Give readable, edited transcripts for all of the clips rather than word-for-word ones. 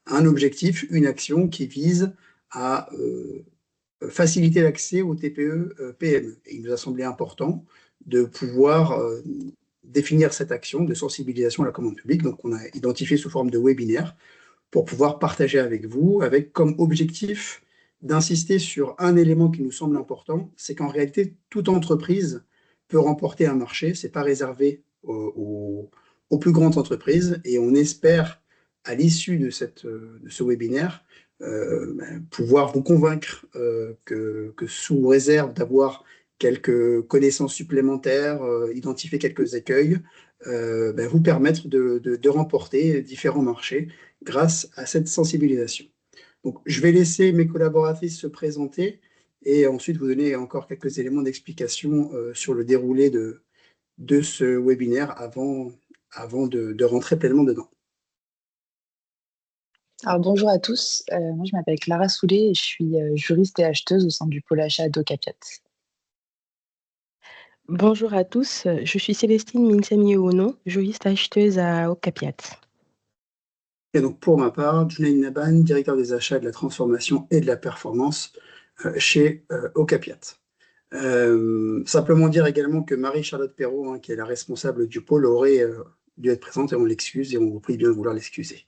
un objectif, une action qui vise à faciliter l'accès aux TPE-PME. Et il nous a semblé important de pouvoir définir cette action de sensibilisation à la commande publique. Donc, on a identifié sous forme de webinaire pour pouvoir partager avec vous, avec comme objectif d'insister sur un élément qui nous semble important, c'est qu'en réalité, toute entreprise peut remporter un marché. Ce n'est pas réservé aux plus grandes entreprises. Et on espère, à l'issue de ce webinaire, pouvoir vous convaincre que sous réserve d'avoir quelques connaissances supplémentaires, identifier quelques écueils, vous permettre de remporter différents marchés grâce à cette sensibilisation. Donc, je vais laisser mes collaboratrices se présenter et ensuite vous donner encore quelques éléments d'explication sur le déroulé de ce webinaire avant de rentrer pleinement dedans. Alors, bonjour à tous, moi je m'appelle Clara Soulet et je suis juriste et acheteuse au sein du pôle achat d'Ocapiat. Bonjour à tous, je suis Célestine Minsami-Ono, juriste acheteuse à Ocapiat. Et donc pour ma part, Junaid Naban, directeur des achats, de la transformation et de la performance chez Ocapiat. Simplement dire également que Marie-Charlotte Perrault, qui est la responsable du pôle, aurait dû être présente et on l'excuse et on vous prie bien de vouloir l'excuser.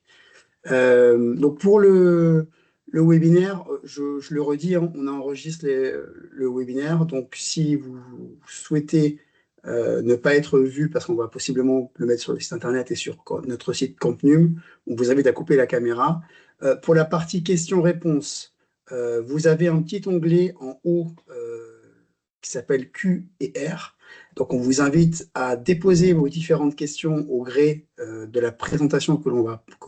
Donc pour le webinaire, je le redis, on enregistre le webinaire. Donc si vous souhaitez ne pas être vu, parce qu'on va possiblement le mettre sur le site internet et sur notre site Contenu, on vous invite à couper la caméra. Pour la partie questions-réponses, vous avez un petit onglet en haut qui s'appelle Q et R. Donc, on vous invite à déposer vos différentes questions au gré de la présentation que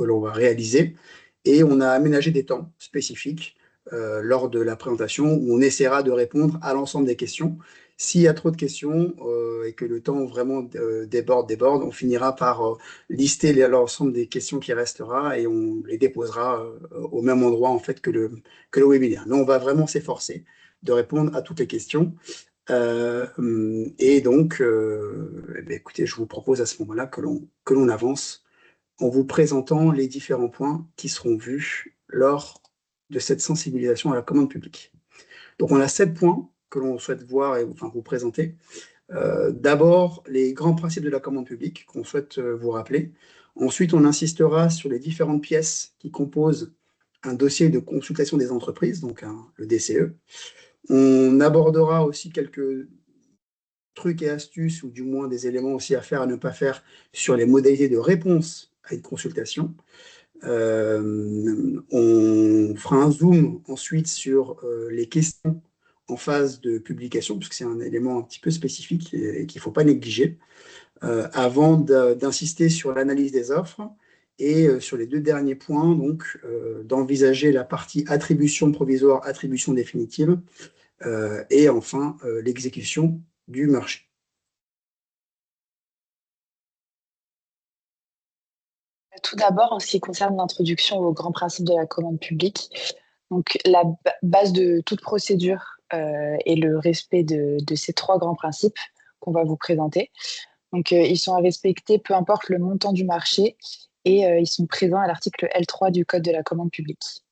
l'on va réaliser. Et on a aménagé des temps spécifiques lors de la présentation où on essaiera de répondre à l'ensemble des questions. S'il y a trop de questions et que le temps vraiment déborde, on finira par lister l'ensemble des questions qui restera et on les déposera au même endroit en fait que le webinaire. Mais on va vraiment s'efforcer de répondre à toutes les questions. Et donc, écoutez, je vous propose à ce moment-là que l'on avance en vous présentant les différents points qui seront vus lors de cette sensibilisation à la commande publique. Donc, on a 7 points que l'on souhaite voir et enfin, vous présenter. D'abord, les grands principes de la commande publique qu'on souhaite vous rappeler. Ensuite, on insistera sur les différentes pièces qui composent un dossier de consultation des entreprises, donc le DCE. On abordera aussi quelques trucs et astuces, ou du moins des éléments aussi à faire, à ne pas faire, sur les modalités de réponse à une consultation. On fera un zoom ensuite sur les questions en phase de publication, puisque c'est un élément un petit peu spécifique et qu'il ne faut pas négliger, avant d'insister sur l'analyse des offres et sur les 2 derniers points, donc d'envisager la partie attribution provisoire, attribution définitive, et enfin l'exécution du marché. Tout d'abord, en ce qui concerne l'introduction aux grands principes de la commande publique, donc la base de toute procédure est le respect de ces 3 grands principes qu'on va vous présenter. Donc, ils sont à respecter peu importe le montant du marché et ils sont présents à l'article L3 du Code de la commande publique.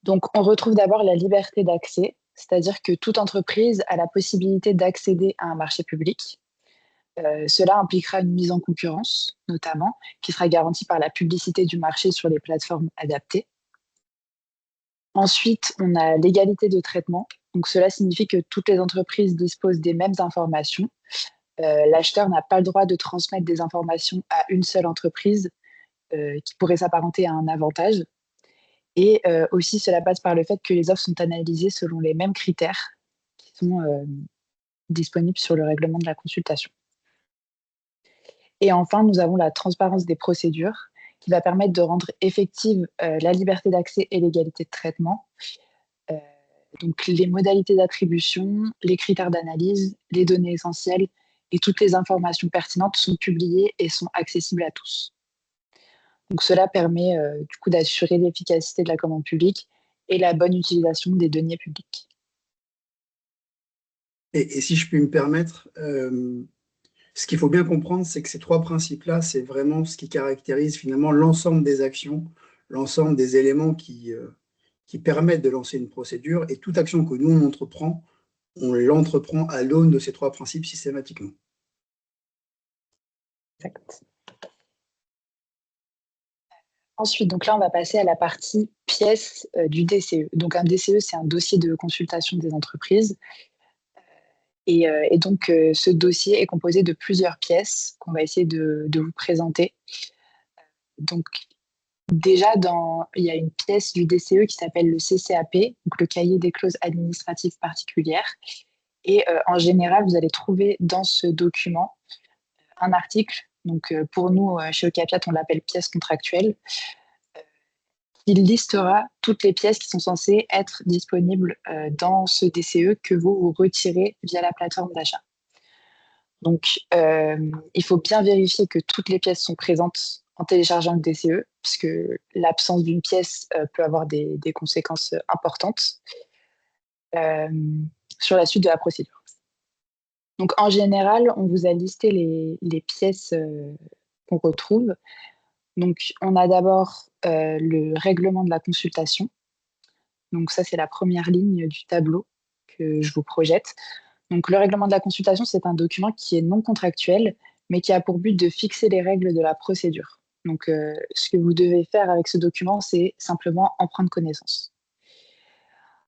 Donc, on retrouve d'abord la liberté d'accès, c'est-à-dire que toute entreprise a la possibilité d'accéder à un marché public. Cela impliquera une mise en concurrence, notamment, qui sera garantie par la publicité du marché sur les plateformes adaptées. Ensuite, on a l'égalité de traitement. Donc, cela signifie que toutes les entreprises disposent des mêmes informations. L'acheteur n'a pas le droit de transmettre des informations à une seule entreprise qui pourrait s'apparenter à un avantage. Et aussi, cela passe par le fait que les offres sont analysées selon les mêmes critères qui sont disponibles sur le règlement de la consultation. Et enfin, nous avons la transparence des procédures qui va permettre de rendre effective la liberté d'accès et l'égalité de traitement. Donc, les modalités d'attribution, les critères d'analyse, les données essentielles et toutes les informations pertinentes sont publiées et sont accessibles à tous. Donc, cela permet du coup d'assurer l'efficacité de la commande publique et la bonne utilisation des deniers publics. Et si je puis me permettre, Ce qu'il faut bien comprendre, c'est que ces trois principes-là, c'est vraiment ce qui caractérise finalement l'ensemble des actions, l'ensemble des éléments qui permettent de lancer une procédure. Et toute action que nous, on l'entreprend à l'aune de ces trois principes systématiquement. Exact. Ensuite, donc là, on va passer à la partie pièces du DCE. Donc un DCE, c'est un dossier de consultation des entreprises. Et donc, ce dossier est composé de plusieurs pièces qu'on va essayer de vous présenter. Donc, déjà, il y a une pièce du DCE qui s'appelle le CCAP, donc le cahier des clauses administratives particulières. Et en général, vous allez trouver dans ce document un article. Donc, pour nous, chez Ocapiat, on l'appelle pièce contractuelle. Il listera toutes les pièces qui sont censées être disponibles dans ce DCE que vous retirez via la plateforme d'achat. Donc, il faut bien vérifier que toutes les pièces sont présentes en téléchargeant le DCE, puisque l'absence d'une pièce peut avoir des conséquences importantes sur la suite de la procédure. Donc, en général, on vous a listé les pièces qu'on retrouve. Donc, on a d'abord le règlement de la consultation. Donc, ça, c'est la première ligne du tableau que je vous projette. Donc, le règlement de la consultation, c'est un document qui est non contractuel, mais qui a pour but de fixer les règles de la procédure. Donc, ce que vous devez faire avec ce document, c'est simplement en prendre connaissance.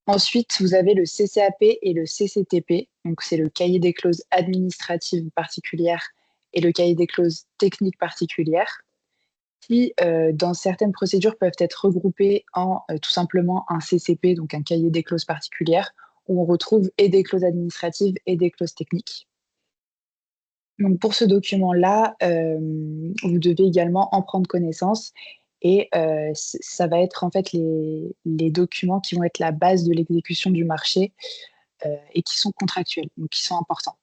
Ensuite, vous avez le CCAP et le CCTP. Donc, c'est le cahier des clauses administratives particulières et le cahier des clauses techniques particulières, qui, dans certaines procédures, peuvent être regroupés en tout simplement un CCP, donc un cahier des clauses particulières, où on retrouve et des clauses administratives et des clauses techniques. Donc pour ce document-là, vous devez également en prendre connaissance et ça va être en fait les documents qui vont être la base de l'exécution du marché et qui sont contractuels, donc qui sont importants.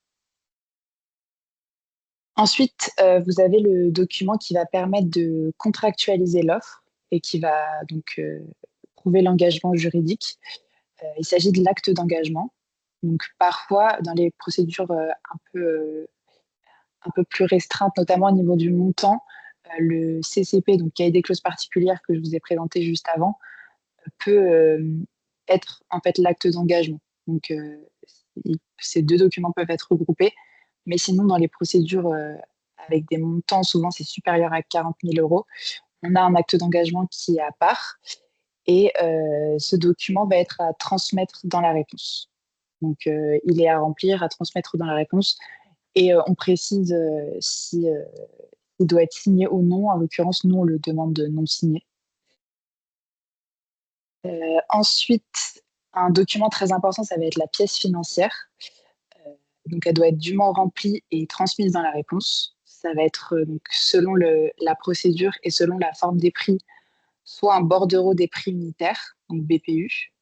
Ensuite, vous avez le document qui va permettre de contractualiser l'offre et qui va donc prouver l'engagement juridique. Il s'agit de l'acte d'engagement. Donc parfois, dans les procédures un peu plus restreintes, notamment au niveau du montant, le CCP, donc cahier des clauses particulières que je vous ai présenté juste avant, peut être en fait l'acte d'engagement. Donc ces deux documents peuvent être regroupés, mais sinon dans les procédures avec des montants, souvent c'est supérieur à 40 000 euros, on a un acte d'engagement qui est à part et ce document va être à transmettre dans la réponse. Donc il est à remplir, à transmettre dans la réponse et on précise si il doit être signé ou non. En l'occurrence, nous on le demande de non signé. Ensuite, un document très important, ça va être la pièce financière. Donc, elle doit être dûment remplie et transmise dans la réponse. Ça va être donc, selon la procédure et selon la forme des prix, soit un bordereau des prix unitaires, donc BPU,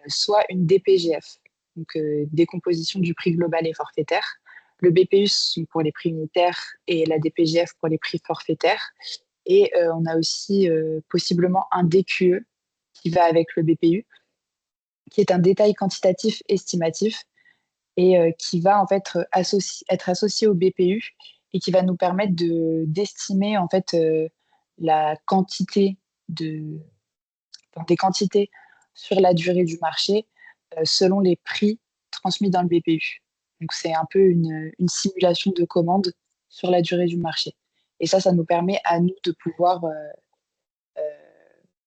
soit une DPGF, donc décomposition du prix global et forfaitaire. Le BPU, c'est pour les prix unitaires et la DPGF pour les prix forfaitaires. Et on a aussi possiblement un DQE qui va avec le BPU, qui est un détail quantitatif estimatif et qui va en fait être associé au BPU et qui va nous permettre d'estimer en fait la quantité des quantités sur la durée du marché selon les prix transmis dans le BPU. Donc c'est un peu une simulation de commande sur la durée du marché. Et ça nous permet à nous de pouvoir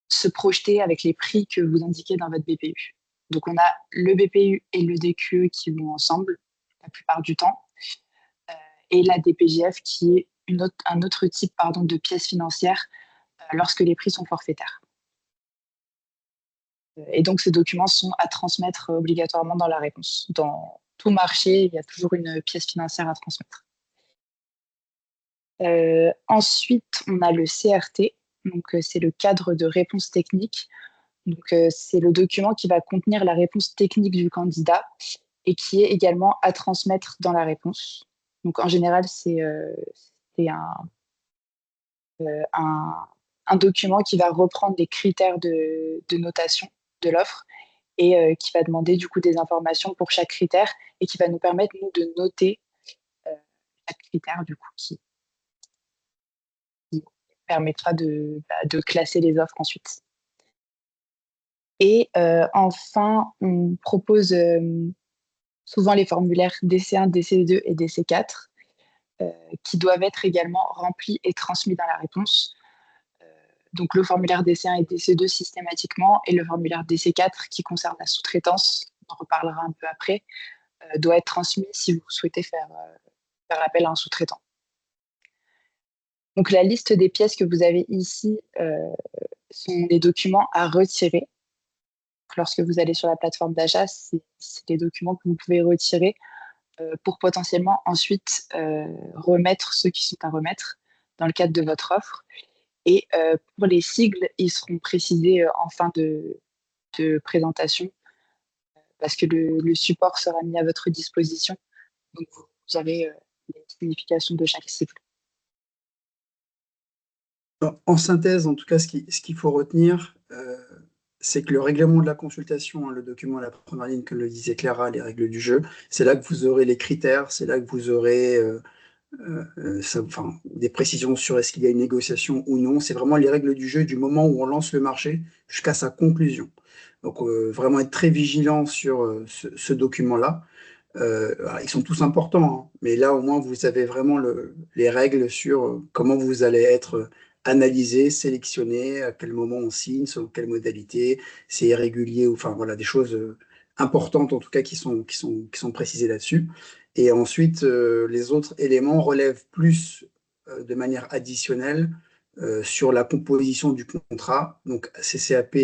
se projeter avec les prix que vous indiquez dans votre BPU. Donc on a le BPU et le DQE qui vont ensemble la plupart du temps, et la DPGF qui est un autre type de pièce financière lorsque les prix sont forfaitaires. Et donc ces documents sont à transmettre obligatoirement dans la réponse. Dans tout marché, il y a toujours une pièce financière à transmettre. Ensuite, on a le CRT, donc c'est le cadre de réponse technique. Donc, c'est le document qui va contenir la réponse technique du candidat et qui est également à transmettre dans la réponse. Donc, en général, c'est un document qui va reprendre les critères de notation de l'offre et qui va demander du coup des informations pour chaque critère et qui va nous permettre, nous, de noter critères du coup qui permettra de classer les offres ensuite. Et enfin, on propose souvent les formulaires DC1, DC2 et DC4 qui doivent être également remplis et transmis dans la réponse. Donc le formulaire DC1 et DC2 systématiquement, et le formulaire DC4 qui concerne la sous-traitance, on en reparlera un peu après, doit être transmis si vous souhaitez faire appel à un sous-traitant. Donc la liste des pièces que vous avez ici sont des documents à retirer. Lorsque vous allez sur la plateforme d'achat, c'est des documents que vous pouvez retirer pour potentiellement ensuite remettre ceux qui sont à remettre dans le cadre de votre offre. Et pour les sigles, ils seront précisés en fin de présentation parce que le support sera mis à votre disposition. Donc, vous avez les significations de chaque sigle. En synthèse, en tout cas, ce qu'il faut retenir, c'est que le règlement de la consultation, le document à la première ligne, comme le disait Clara, les règles du jeu, c'est là que vous aurez les critères, c'est là que vous aurez des précisions sur est-ce qu'il y a une négociation ou non. C'est vraiment les règles du jeu du moment où on lance le marché jusqu'à sa conclusion. Donc, vraiment être très vigilant sur ce document-là. Ils sont tous importants, hein, mais là, au moins, vous avez vraiment les règles sur comment vous allez être analysé, sélectionné, à quel moment on signe, sur quelle modalité, c'est irrégulier, ou enfin voilà, des choses importantes en tout cas qui sont précisées là-dessus. Et ensuite, les autres éléments relèvent plus de manière additionnelle sur la composition du contrat. Donc, CCAP,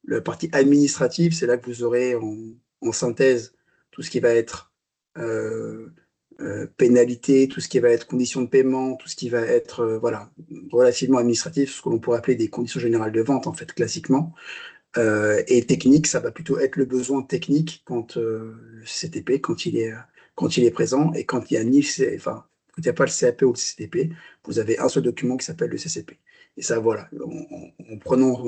la partie administrative, c'est là que vous aurez en synthèse tout ce qui va être pénalité, tout ce qui va être conditions de paiement, tout ce qui va être voilà, relativement administratif, ce que l'on pourrait appeler des conditions générales de vente, en fait, classiquement. Et technique, ça va plutôt être le besoin technique quand le CTP, quand il est présent, et quand il y a ni enfin, quand il n'y a pas le CAP ou le CCTP, vous avez un seul document qui s'appelle le CCP. Et ça, voilà, en prenant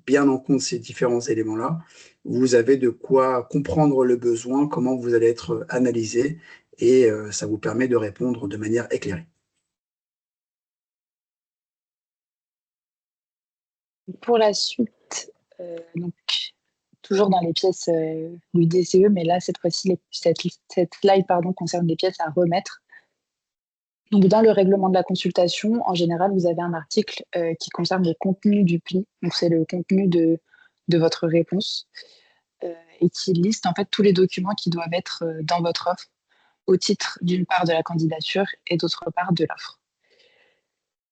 bien en compte ces différents éléments-là, vous avez de quoi comprendre le besoin, comment vous allez être analysé, et ça vous permet de répondre de manière éclairée. Pour la suite, donc, toujours dans les pièces du DCE, mais là, cette fois-ci, cette slide concerne les pièces à remettre. Donc, dans le règlement de la consultation, en général, vous avez un article qui concerne le contenu du pli. Donc, c'est le contenu de votre réponse et qui liste en fait tous les documents qui doivent être dans votre offre au titre d'une part de la candidature et d'autre part de l'offre.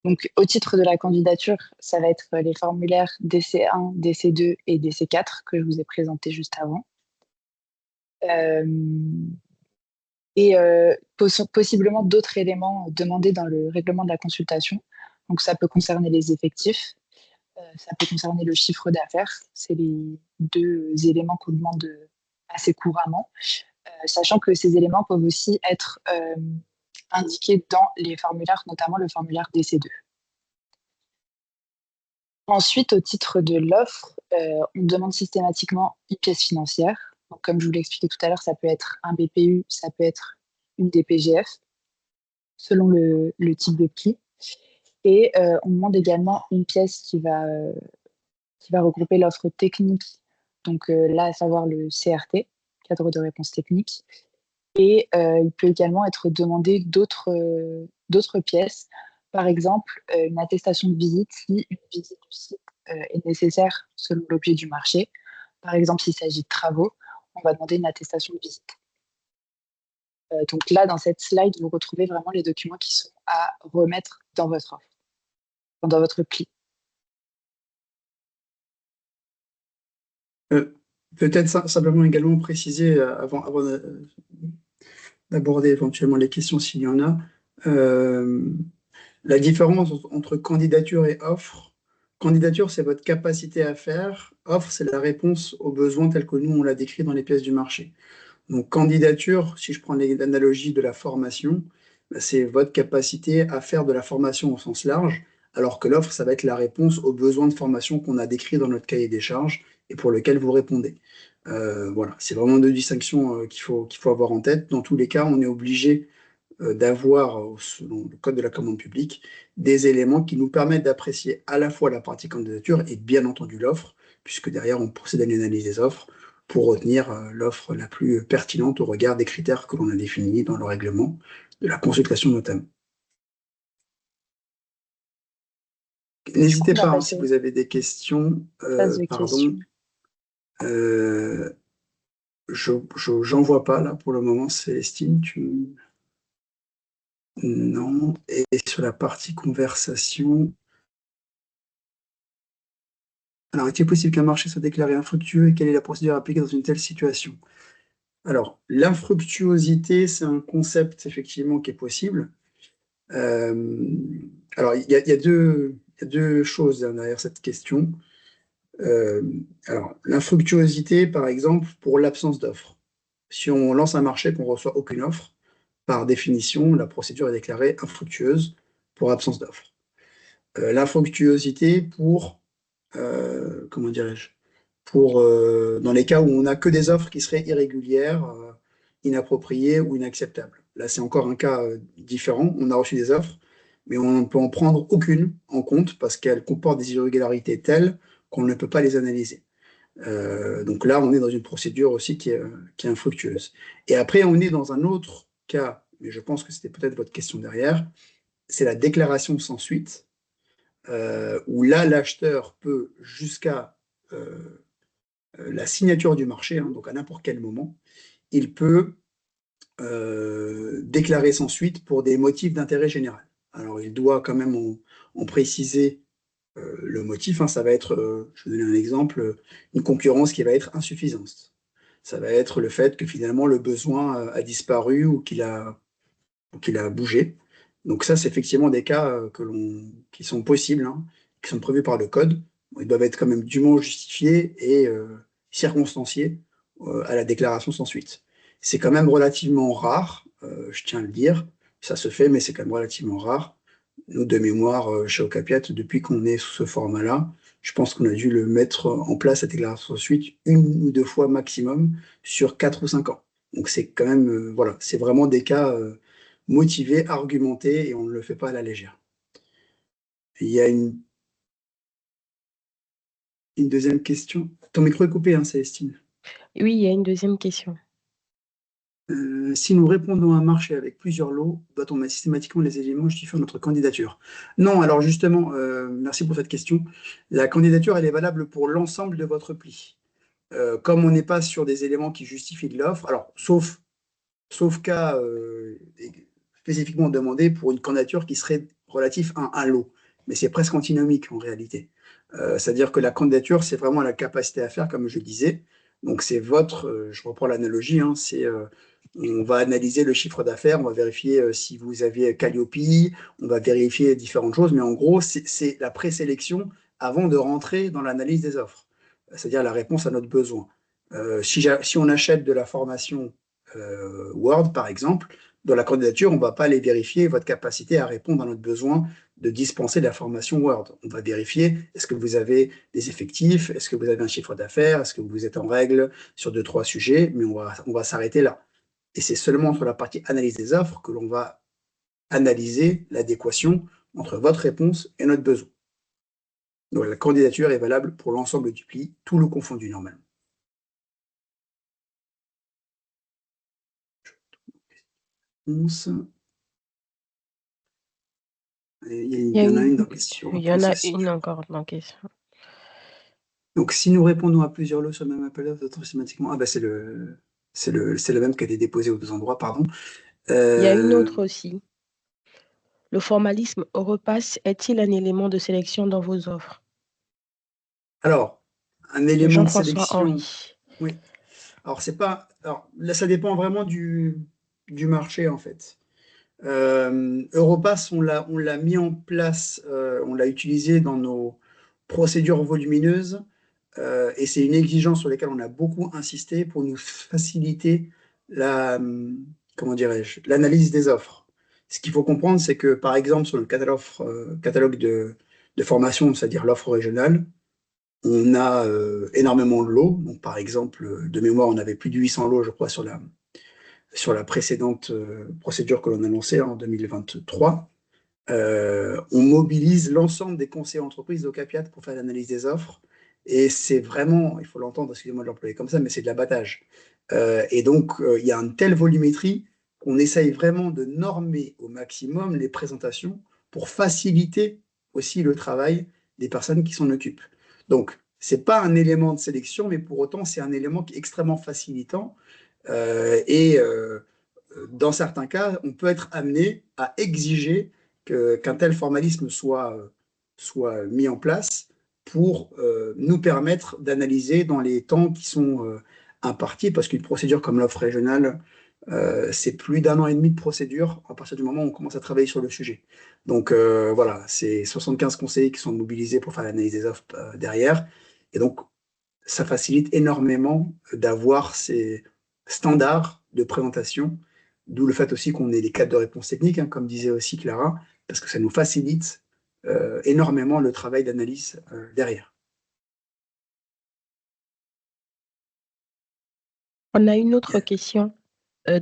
Donc, au titre de la candidature, ça va être les formulaires DC1, DC2 et DC4 que je vous ai présentés juste avant. Et possiblement d'autres éléments demandés dans le règlement de la consultation. Donc, ça peut concerner les effectifs, ça peut concerner le chiffre d'affaires. C'est les deux éléments qu'on demande assez couramment, sachant que ces éléments peuvent aussi être indiqués dans les formulaires, notamment le formulaire DC2. Ensuite, au titre de l'offre, on demande systématiquement une pièce financière. Donc, comme je vous l'ai expliqué tout à l'heure, ça peut être un BPU, ça peut être une DPGF, selon le type de prix. Et on demande également une pièce qui va regrouper l'offre technique, donc là, à savoir le CRT, cadre de réponse technique. Et il peut également être demandé d'autres pièces, par exemple une attestation de visite si une visite du site est nécessaire selon l'objet du marché. Par exemple, s'il s'agit de travaux, on va demander une attestation de visite. Donc là, dans cette slide, vous retrouvez vraiment les documents qui sont à remettre dans votre offre, dans votre pli. Peut-être simplement également préciser, avant d'aborder éventuellement les questions s'il y en a, la différence entre candidature et offre. Candidature, c'est votre capacité à faire. Offre, c'est la réponse aux besoins tels que nous, on l'a décrit dans les pièces du marché. Donc, candidature, si je prends l'analogie de la formation, bah, c'est votre capacité à faire de la formation au sens large, alors que l'offre, ça va être la réponse aux besoins de formation qu'on a décrits dans notre cahier des charges et pour lequel vous répondez. Voilà, c'est vraiment deux distinctions qu'il faut avoir en tête. Dans tous les cas, on est obligé d'avoir, selon le code de la commande publique, des éléments qui nous permettent d'apprécier à la fois la partie candidature et bien entendu l'offre, puisque derrière, on procède à une analyse des offres pour retenir l'offre la plus pertinente au regard des critères que l'on a définis dans le règlement de la consultation notamment. Du coup, N'hésitez on va pas, hein, si passer vous avez des questions. aux phases de Pardon. questions. J'en vois pas là pour le moment, Célestine. Non. Et sur la partie conversation, alors est-il possible qu'un marché soit déclaré infructueux et quelle est la procédure appliquée dans une telle situation? Alors, l'infructuosité, c'est un concept effectivement qui est possible. Euh, alors, il y a deux choses derrière cette question. Euh, alors, l'infructuosité, par exemple, pour l'absence d'offre. Si on lance un marché et qu'on ne reçoit aucune offre, par définition, la procédure est déclarée infructueuse pour absence d'offre. L'infructuosité pour, comment dirais-je, pour dans les cas où on n'a que des offres qui seraient irrégulières, inappropriées ou inacceptables. Là, c'est encore un cas différent. On a reçu des offres, mais on ne peut en prendre aucune en compte parce qu'elles comportent des irrégularités telles qu'on ne peut pas les analyser. Donc là, on est dans une procédure aussi qui est infructueuse. Et après, on est dans un autre cas, mais je pense que c'était peut-être votre question derrière, c'est la déclaration sans suite, où là, l'acheteur peut, jusqu'à la signature du marché, hein, donc à n'importe quel moment, il peut déclarer sans suite pour des motifs d'intérêt général. Alors, il doit quand même en préciser le motif, hein, ça va être, je vais donner un exemple, une concurrence qui va être insuffisante. Ça va être le fait que finalement le besoin a disparu ou qu'il a bougé. Donc ça, c'est effectivement des cas qui sont possibles, hein, qui sont prévus par le code. Bon, ils doivent être quand même dûment justifiés et circonstanciés à la déclaration sans suite. C'est quand même relativement rare, je tiens à le dire. Ça se fait, mais c'est quand même relativement rare. Nous, de mémoire, chez Ocapiat, depuis qu'on est sous ce format-là, je pense qu'on a dû le mettre en place, cette déclaration sans suite, une ou deux fois maximum sur 4 ou 5 ans. Donc c'est quand même, voilà, c'est vraiment des cas motivés, argumentés, et on ne le fait pas à la légère. Il y a une deuxième question. Ton micro est coupé, hein, Célestine. Oui, il y a une deuxième question. Si nous répondons à un marché avec plusieurs lots, doit-on mettre systématiquement les éléments justifiant notre candidature? Non, alors justement, merci pour cette question. La candidature, elle est valable pour l'ensemble de votre pli. Comme on n'est pas sur des éléments qui justifient de l'offre, alors sauf cas spécifiquement demandé pour une candidature qui serait relatif à un lot. Mais c'est presque antinomique en réalité. C'est-à-dire que la candidature, c'est vraiment la capacité à faire, comme je disais. Donc c'est votre, je reprends l'analogie, hein, on va analyser le chiffre d'affaires, on va vérifier si vous avez Calliope, on va vérifier différentes choses, mais en gros, c'est la présélection avant de rentrer dans l'analyse des offres, c'est-à-dire la réponse à notre besoin. Si on achète de la formation Word, par exemple, dans la candidature, on ne va pas aller vérifier votre capacité à répondre à notre besoin de dispenser de la formation Word. On va vérifier, est-ce que vous avez des effectifs, est-ce que vous avez un chiffre d'affaires, est-ce que vous êtes en règle sur 2, 3 sujets, mais on va s'arrêter là. Et c'est seulement sur la partie analyse des offres que l'on va analyser l'adéquation entre votre réponse et notre besoin. Donc la candidature est valable pour l'ensemble du pli, tout le confondu normalement. Il y en a une dans question. Il y en a une encore dans question. Donc, si nous répondons à plusieurs lots sur le même appel d'offres, systématiquement, ah bah c'est le même qui a été déposé aux deux endroits, pardon. Il y a une autre aussi. Le formalisme Europass est-il un élément de sélection dans vos offres? Alors, un élément de Jean-François sélection. Henry. Oui. Alors, c'est pas. Alors, là, ça dépend vraiment du marché, en fait. Europass, on l'a mis en place, on l'a utilisé dans nos procédures volumineuses, et c'est une exigence sur laquelle on a beaucoup insisté pour nous faciliter comment dirais-je, l'analyse des offres. Ce qu'il faut comprendre, c'est que, par exemple, sur le catalogue de formation, c'est-à-dire l'offre régionale, on a énormément de lots. Donc, par exemple, de mémoire, on avait plus de 800 lots, je crois, sur la précédente procédure que l'on a lancée en 2023. On mobilise l'ensemble des conseillers entreprises de Capiat pour faire l'analyse des offres. Et c'est vraiment, il faut l'entendre, excusez-moi de l'employer comme ça, mais c'est de l'abattage. Et donc, il y a une telle volumétrie qu'on essaye vraiment de normer au maximum les présentations pour faciliter aussi le travail des personnes qui s'en occupent. Donc, ce n'est pas un élément de sélection, mais pour autant, c'est un élément qui est extrêmement facilitant. Dans certains cas, on peut être amené à exiger qu'un tel formalisme soit mis en place pour nous permettre d'analyser dans les temps qui sont impartis, parce qu'une procédure comme l'offre régionale, c'est plus d'1 an et demi de procédure à partir du moment où on commence à travailler sur le sujet. Donc voilà, c'est 75 conseillers qui sont mobilisés pour faire l'analyse des offres derrière. Et donc, ça facilite énormément d'avoir ces standards de présentation, d'où le fait aussi qu'on ait des cadres de réponse technique, hein, comme disait aussi Clara, parce que ça nous facilite énormément le travail d'analyse derrière. On a une autre question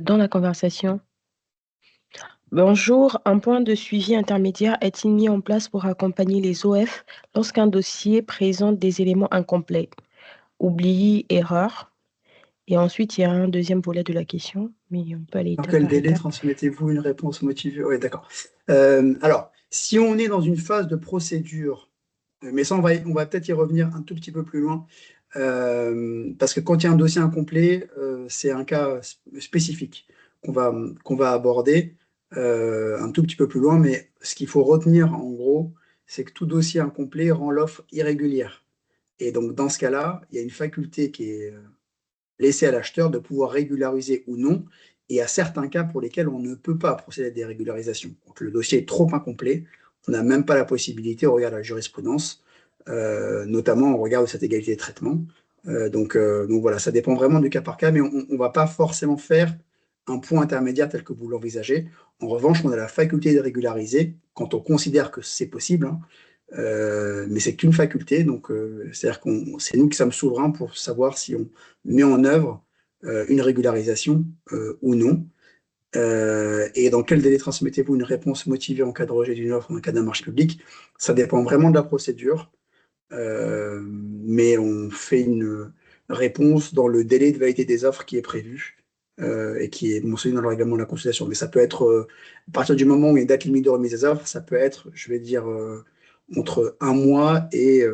dans la conversation. Bonjour, un point de suivi intermédiaire est-il mis en place pour accompagner les OF lorsqu'un dossier présente des éléments incomplets, oubli, erreur? Et ensuite, il y a un deuxième volet de la question, mais on peut aller Dans étape quel par délai étape. transmettez-vous une réponse motivée? Oui, d'accord. Alors, si on est dans une phase de procédure, mais ça, on va peut-être y revenir un tout petit peu plus loin, parce que quand il y a un dossier incomplet, c'est un cas spécifique qu'on va aborder un tout petit peu plus loin, mais ce qu'il faut retenir en gros, c'est que tout dossier incomplet rend l'offre irrégulière. Et donc, dans ce cas-là, il y a une faculté qui est laisser à l'acheteur de pouvoir régulariser ou non, et à certains cas pour lesquels on ne peut pas procéder à des régularisations. Donc, le dossier est trop incomplet, on n'a même pas la possibilité au regard de la jurisprudence, notamment au regard de cette égalité de traitement. Donc voilà, ça dépend vraiment du cas par cas, mais on ne va pas forcément faire un point intermédiaire tel que vous l'envisagez. En revanche, on a la faculté de régulariser quand on considère que c'est possible, hein, mais c'est qu'une faculté, donc c'est-à-dire que c'est nous qui sommes souverains pour savoir si on met en œuvre une régularisation ou non. Et dans quel délai transmettez-vous une réponse motivée en cas de rejet d'une offre ou en cas d'un marché public? Ça dépend vraiment de la procédure, mais on fait une réponse dans le délai de validité des offres qui est prévu et qui est mentionné dans le règlement de la consultation. Mais ça peut être, à partir du moment où il y a une date limite de remise des offres, ça peut être, je vais dire, entre 1 mois et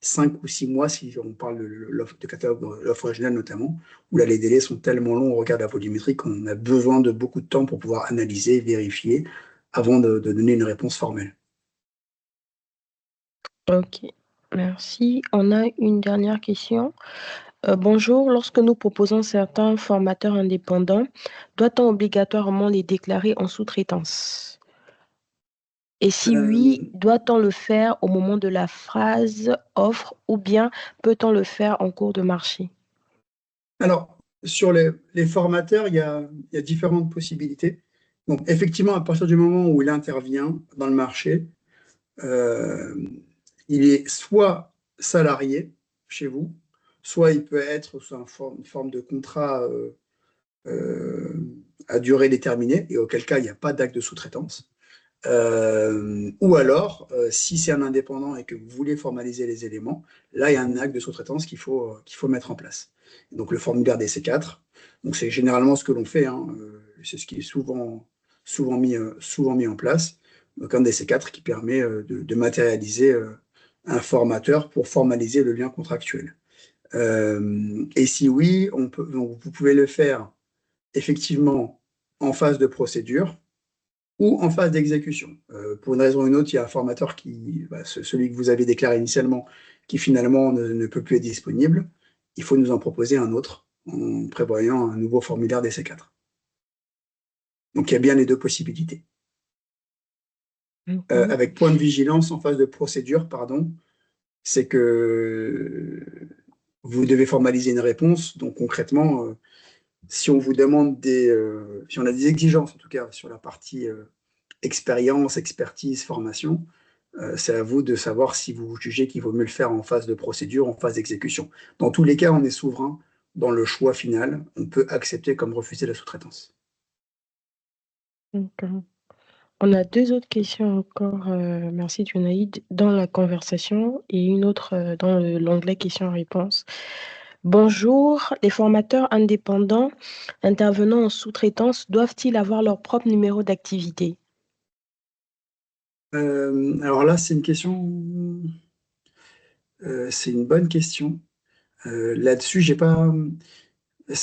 5 ou 6 mois, si on parle de l'offre de catalogue, l'offre originale notamment, où là les délais sont tellement longs au regard de la volumétrie qu'on a besoin de beaucoup de temps pour pouvoir analyser, vérifier, avant de donner une réponse formelle. Ok, merci. On a une dernière question. Bonjour, lorsque nous proposons certains formateurs indépendants, doit-on obligatoirement les déclarer en sous-traitance? Et si oui, doit-on le faire au moment de la phase offre ou bien peut-on le faire en cours de marché? Alors, sur les formateurs, il y a différentes possibilités. Donc, effectivement, à partir du moment où il intervient dans le marché, euh, il est soit salarié chez vous, soit il peut être sous une forme de contrat euh, à durée déterminée, et auquel cas, il n'y a pas d'acte de sous-traitance. Ou alors, si c'est un indépendant et que vous voulez formaliser les éléments, là, il y a un acte de sous-traitance qu'il faut mettre en place. Donc, le formulaire des C4, donc c'est généralement ce que l'on fait, hein, c'est ce qui est souvent mis en place, donc un des C4 qui permet de matérialiser un formateur pour formaliser le lien contractuel. Et si oui, donc vous pouvez le faire effectivement en phase de procédure, ou en phase d'exécution. Pour une raison ou une autre, il y a un formateur celui que vous avez déclaré initialement, qui finalement ne peut plus être disponible. Il faut nous en proposer un autre en prévoyant un nouveau formulaire DC4. Donc il y a bien les deux possibilités. Avec point de vigilance en phase de procédure, pardon, c'est que vous devez formaliser une réponse. Donc concrètement, si on vous demande si on a des exigences en tout cas sur la partie expérience, expertise, formation, c'est à vous de savoir si vous jugez qu'il vaut mieux le faire en phase de procédure, en phase d'exécution. Dans tous les cas, on est souverain dans le choix final, on peut accepter comme refuser la sous-traitance. D'accord. On a 2 autres questions encore, merci Junaïd, dans la conversation et une autre, dans l'onglet questions-réponses. Bonjour, les formateurs indépendants intervenant en sous-traitance doivent-ils avoir leur propre numéro d'activité? Alors là, c'est une bonne question. Là-dessus, j'ai pas.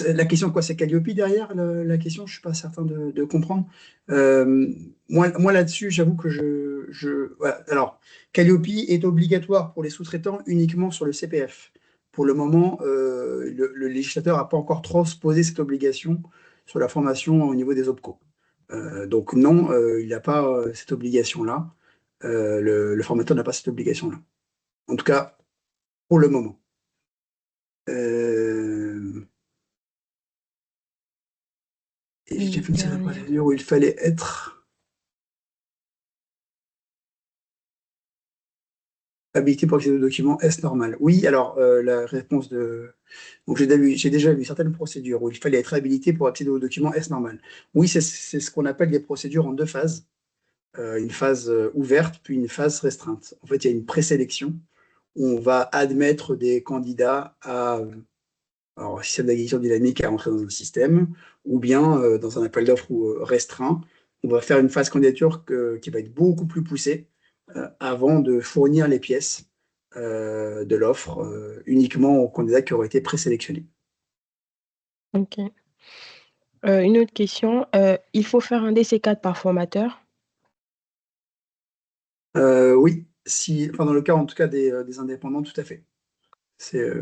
La question quoi? C'est Calliope derrière la question? Je suis pas certain de comprendre. Euh, moi là-dessus, j'avoue que voilà. Alors, Calliope est obligatoire pour les sous-traitants uniquement sur le CPF. Pour le moment, le législateur n'a pas encore transposé cette obligation sur la formation au niveau des OPCO. Donc non, il n'a pas cette obligation-là. Le formateur n'a pas cette obligation-là. En tout cas, pour le moment. Euh, Et j'ai Une vu une série de dernière. procédures où il fallait être habilité pour accéder aux documents. Est-ce normal? Oui, alors la réponse de. Donc j'ai déjà vu certaines procédures où il fallait être habilité pour accéder aux documents. Est-ce normal? Oui, c'est ce qu'on appelle des procédures en deux phases. Une phase ouverte, puis une phase restreinte. En fait, il y a une présélection où on va admettre des candidats à alors, système d'acquisition dynamique à entrer dans un système, ou bien dans un appel d'offres restreint, on va faire une phase candidature qui va être beaucoup plus poussée avant de fournir les pièces de l'offre uniquement aux candidats qui auraient été présélectionnés. OK. Une autre question, il faut faire un DC4 par formateur? Oui, enfin, dans le cas en tout cas des indépendants, tout à fait. C'est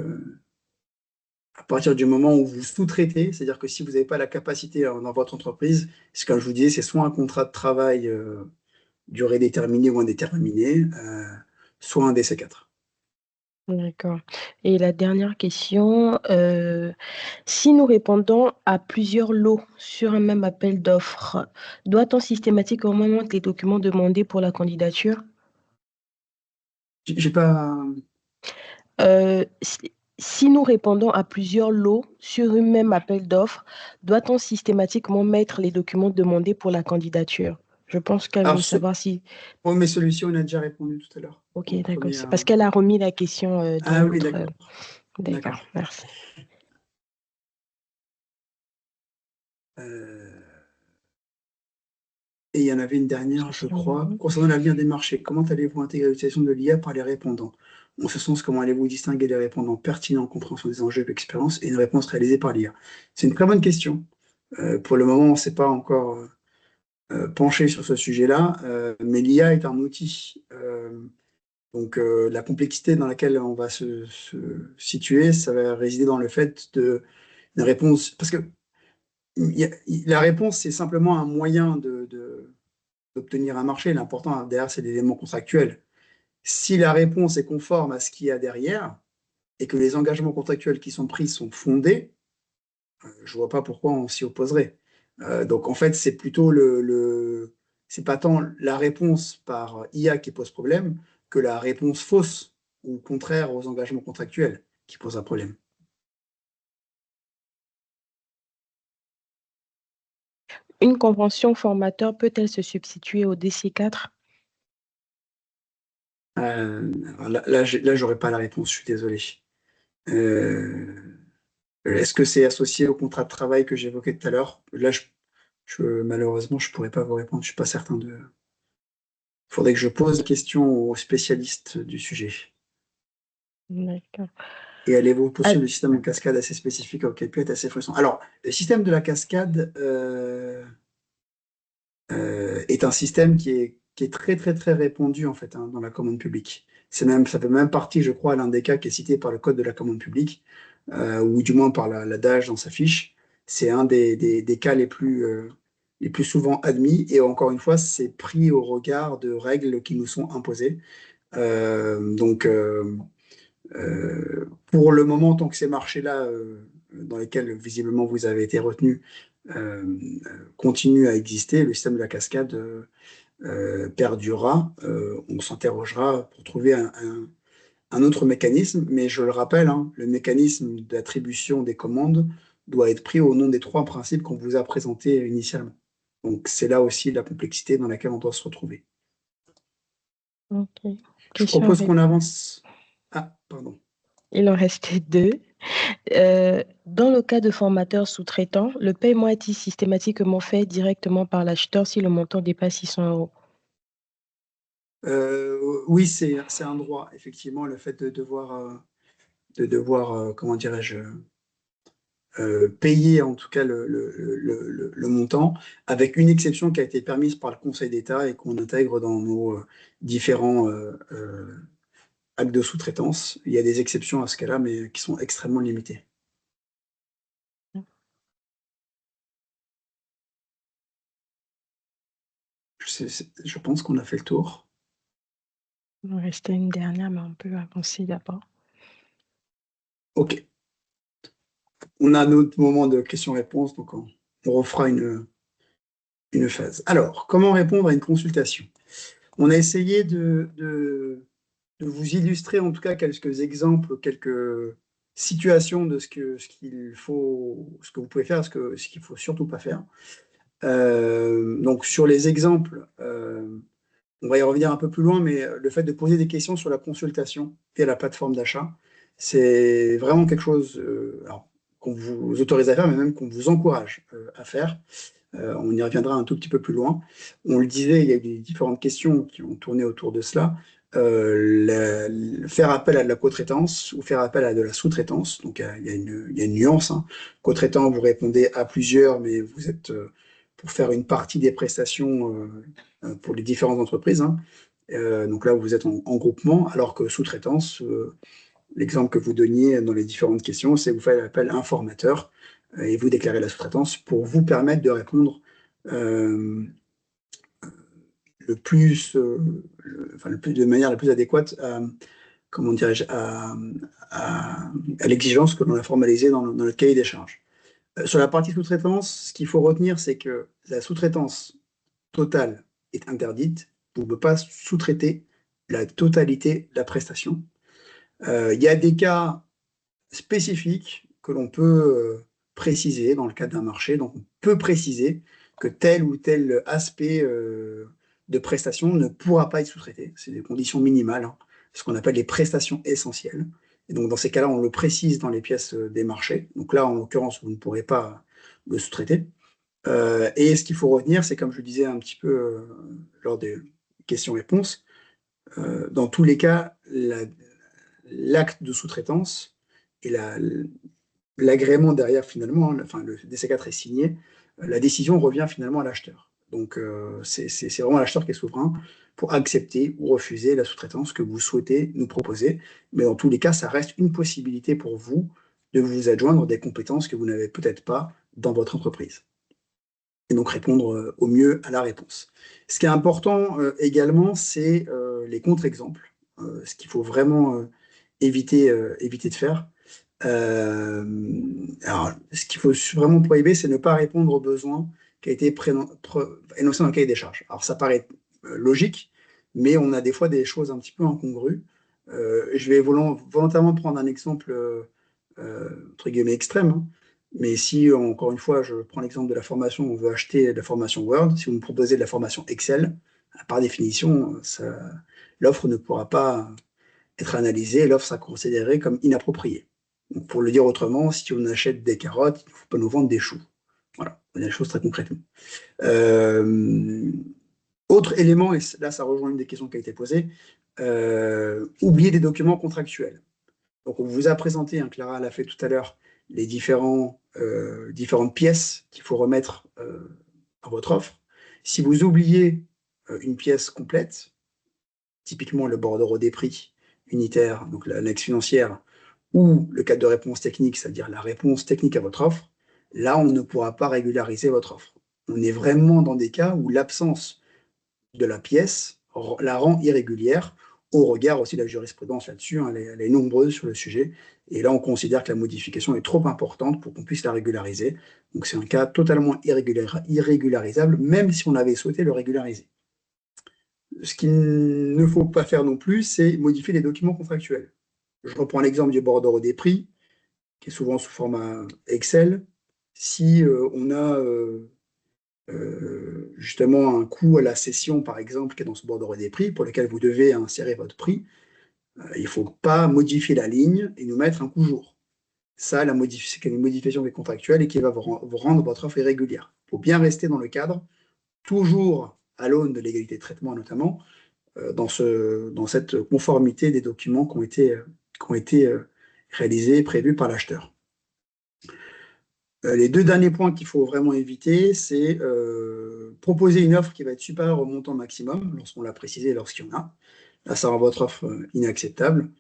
à partir du moment où vous sous-traitez, c'est-à-dire que si vous n'avez pas la capacité dans votre entreprise, ce que je vous disais, c'est soit un contrat de travail durée déterminée ou indéterminée, soit un DC4. D'accord et la dernière question, si nous répondons à plusieurs lots sur un même appel d'offres, doit-on systématiquement mettre les documents demandés pour la candidature? J'ai pas. Si nous répondons à plusieurs lots sur un même appel d'offres, doit-on systématiquement mettre les documents demandés pour la candidature? Je pense qu'elle Alors, veut savoir si pour mes solutions, on a déjà répondu tout à l'heure. OK, Au d'accord, premier. c'est parce qu'elle a remis la question, dans Ah oui, l'autre, d'accord. d'accord, D'accord. merci. Euh, Et il y en avait une dernière, je crois, Excusez-moi. concernant l'avenir des marchés. Comment allez-vous intégrer l'utilisation de l'IA par les répondants? En ce sens, comment allez-vous distinguer les répondants pertinents en compréhension des enjeux et d'expérience et une réponse réalisée par l'IA? C'est une très bonne question. Pour le moment, on ne s'est pas encore penché sur ce sujet-là, mais l'IA est un outil. Donc, la complexité dans laquelle on va se situer, ça va résider dans le fait de une réponse. Parce que la réponse, c'est simplement un moyen d'obtenir un marché. L'important derrière, c'est l'élément contractuel. Si la réponse est conforme à ce qu'il y a derrière et que les engagements contractuels qui sont pris sont fondés, je ne vois pas pourquoi on s'y opposerait. Donc, en fait, c'est plutôt c'est pas tant la réponse par IA qui pose problème que la réponse fausse ou contraire aux engagements contractuels qui pose un problème. Une convention formateur peut-elle se substituer au DC4? Alors là, j'aurais pas la réponse, je suis désolé. Euh, Est-ce que c'est associé au contrat de travail que j'évoquais tout à l'heure? Là, malheureusement, je pourrais pas vous répondre. Je suis pas certain de. Il faudrait que je pose la question aux spécialistes du sujet. D'accord. Et allez-vous Ah, poursuivre le système en cascade assez spécifique auquel peut être assez frustrant? Alors, le système de la cascade est un système qui est très, très, très répandu en fait dans la commande publique. Ça fait même partie, je crois, l'un des cas qui est cité par le Code de la commande publique, ou du moins par la DAGE dans sa fiche. C'est un des cas les plus souvent admis, et encore une fois, c'est pris au regard de règles qui nous sont imposées. Donc, pour le moment, tant que ces marchés-là, dans lesquels visiblement vous avez été retenu, continuent à exister, le système de la cascade perdurera. On s'interrogera pour trouver un autre mécanisme, mais je le rappelle, hein, le mécanisme d'attribution des commandes doit être pris au nom des 3 principes qu'on vous a présentés initialement. Donc, c'est là aussi la complexité dans laquelle on doit se retrouver. Ok. Je Question propose qu'on répondue. avance. Ah, pardon. Il en restait 2. Dans le cas de formateurs sous-traitants, le paiement est-il systématiquement fait directement par l'acheteur si le montant dépasse 600 euros? Oui, c'est un droit, effectivement, le fait de devoir, comment dirais-je, payer en tout cas le montant, avec une exception qui a été permise par le Conseil d'État et qu'on intègre dans nos différents actes de sous-traitance. Il y a des exceptions à ce cas-là, mais qui sont extrêmement limitées. Je pense qu'on a fait le tour. Il en restait une dernière, mais on peut avancer d'abord. OK. On a notre moment de questions-réponses, donc on refera une phase. Alors, comment répondre à une consultation? On a essayé de vous illustrer en tout cas quelques exemples, quelques situations de ce qu'il faut, ce que vous pouvez faire, ce qu'il faut surtout pas faire. Donc sur les exemples, on va y revenir un peu plus loin, mais le fait de poser des questions sur la consultation et la plateforme d'achat, c'est vraiment quelque chose alors, qu'on vous autorise à faire, mais même qu'on vous encourage à faire. On y reviendra un tout petit peu plus loin. On le disait, il y a eu des différentes questions qui ont tourné autour de cela. Faire appel à de la co-traitance ou faire appel à de la sous-traitance. Donc, il y a une nuance, hein. Co-traitant, vous répondez à plusieurs, mais vous êtes pour faire une partie des prestations pour les différentes entreprises, hein. Donc là, vous êtes en groupement, alors que sous-traitance, l'exemple que vous donniez dans les différentes questions, c'est que vous faites appel à un formateur et vous déclarez la sous-traitance pour vous permettre de répondre euh, le plus, enfin, de manière la plus adéquate à, comment dirais-je, à l'exigence que l'on a formalisée dans notre cahier des charges. Sur la partie sous-traitance, ce qu'il faut retenir, c'est que la sous-traitance totale est interdite. Vous ne pouvez pas sous-traiter la totalité de la prestation. Il y a des cas spécifique que l'on peut préciser dans le cadre d'un marché. Donc, on peut préciser que tel ou tel aspect de prestation ne pourra pas être sous-traité. C'est des conditions minimales, hein, ce qu'on appelle les prestations essentielles. Et donc, dans ces cas-là, on le précise dans les pièces des marchés. Donc là, en l'occurrence, vous ne pourrez pas le sous-traiter. Et ce qu'il faut retenir, c'est comme je le disais un petit peu lors des questions-réponses, dans tous les cas, l'acte de sous-traitance et l'agrément derrière finalement, hein, enfin le DC4 est signé, la décision revient finalement à l'acheteur. Donc c'est vraiment l'acheteur qui est souverain pour accepter ou refuser la sous-traitance que vous souhaitez nous proposer. Mais dans tous les cas, ça reste une possibilité pour vous de vous adjoindre des compétences que vous n'avez peut-être pas dans votre entreprise. Et donc répondre au mieux à la réponse. Ce qui est important également, c'est les contre-exemples. Ce qu'il faut vraiment éviter de faire. Alors, ce qu'il faut vraiment prohiber, c'est ne pas répondre aux besoins qui a été énoncé dans le cahier des charges. Alors, ça paraît logique, mais on a des fois des choses un petit peu incongrues. Je vais volontairement prendre un exemple entre guillemets extrême, hein. Mais si, encore une fois, je prends l'exemple de la formation, on veut acheter de la formation Word, si vous me proposez de la formation Excel, par définition, l'offre ne pourra pas être analysée, l'offre sera considérée comme inappropriée. Donc, pour le dire autrement, si on achète des carottes, il ne faut pas nous vendre des choux. Voilà, on a les choses très concrètement. Autre élément, et là ça rejoint une des questions qui a été posée, oublier des documents contractuels. Donc on vous a présenté, hein, Clara l'a fait tout à l'heure, les différentes pièces qu'il faut remettre à votre offre. Si vous oubliez une pièce complète, typiquement le bordereau des prix unitaire, donc l'annexe financière, ou le cadre de réponse technique, c'est-à-dire la réponse technique à votre offre, là, on ne pourra pas régulariser votre offre. On est vraiment dans des cas où l'absence de la pièce la rend irrégulière, au regard aussi de la jurisprudence là-dessus, hein, elle est nombreuse sur le sujet, et là, on considère que la modification est trop importante pour qu'on puisse la régulariser. Donc, c'est un cas totalement irrégularisable, même si on avait souhaité le régulariser. Ce qu'il ne faut pas faire non plus, c'est modifier les documents contractuels. Je reprends l'exemple du bordereau des prix, qui est souvent sous format Excel. Si on a justement un coût à la cession, par exemple, qui est dans ce bordereau des prix, pour lequel vous devez insérer votre prix, il ne faut pas modifier la ligne et nous mettre un coût jour. Ça, c'est une modification des contractuels et qui va vous rendre votre offre irrégulière. Il faut bien rester dans le cadre, toujours à l'aune de l'égalité de traitement notamment, dans cette conformité des documents qui ont été réalisés et prévus par l'acheteur. Les deux derniers points qu'il faut vraiment éviter, c'est proposer une offre qui va être supérieure au montant maximum, lorsqu'on l'a précisé et lorsqu'il y en a. Là, ça rend votre offre inacceptable.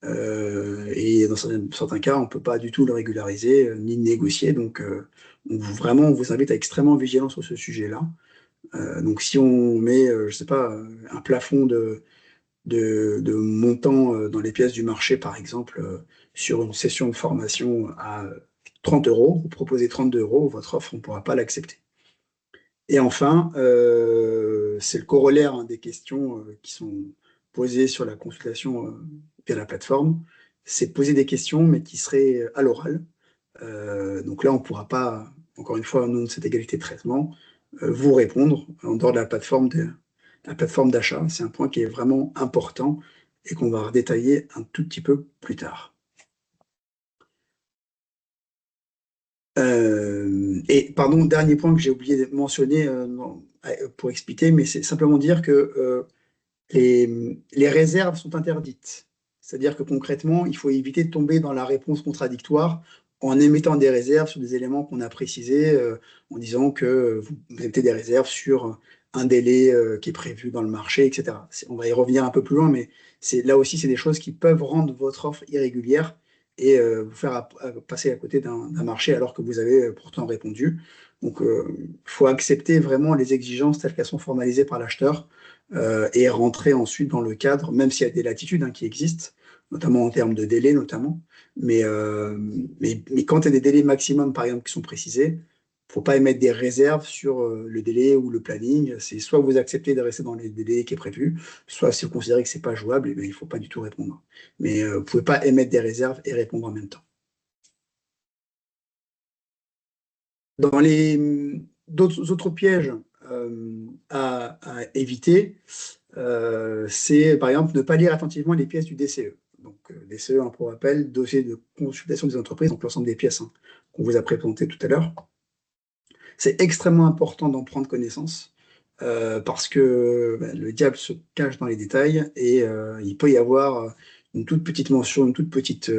Et dans certains cas, on ne peut pas du tout le régulariser ni le négocier. Donc, vraiment, on vous invite à être extrêmement vigilant sur ce sujet-là. Donc, si on met, je ne sais pas, un plafond de montant dans les pièces du marché, par exemple, sur une session de formation à 30 €, vous proposez 32 €, votre offre, on ne pourra pas l'accepter. Et enfin, c'est le corollaire des questions qui sont posées sur la consultation via la plateforme, c'est poser des questions, mais qui seraient à l'oral. Donc là, on ne pourra pas, encore une fois, au nom de cette égalité de traitement, vous répondre en dehors de la plateforme d'achat. C'est un point qui est vraiment important et qu'on va détailler un tout petit peu plus tard. Et pardon, dernier point que j'ai oublié de mentionner pour expliquer, mais c'est simplement dire que les réserves sont interdites. C'est-à-dire que concrètement, il faut éviter de tomber dans la réponse contradictoire en émettant des réserves sur des éléments qu'on a précisés, en disant que vous mettez des réserves sur un délai qui est prévu dans le marché, etc. On va y revenir un peu plus loin, mais là aussi, c'est des choses qui peuvent rendre votre offre irrégulière et vous faire passer à côté d'un marché alors que vous avez pourtant répondu. Donc, il faut accepter vraiment les exigences telles qu'elles sont formalisées par l'acheteur et rentrer ensuite dans le cadre, même s'il y a des latitudes qui existent, notamment en termes de délai, notamment. Mais quand il y a des délais maximum, par exemple, qui sont précisés, il ne faut pas émettre des réserves sur le délai ou le planning. C'est soit vous acceptez de rester dans les délais qui est prévu, soit si vous considérez que ce n'est pas jouable, il ne faut pas du tout répondre. Mais vous ne pouvez pas émettre des réserves et répondre en même temps. Dans les autres pièges à éviter, c'est par exemple ne pas lire attentivement les pièces du DCE. Donc, DCE, pour rappel, dossier de consultation des entreprises, donc l'ensemble des pièces qu'on vous a présentées tout à l'heure. C'est extrêmement important d'en prendre connaissance parce que le diable se cache dans les détails et il peut y avoir une toute petite mention, une toute petite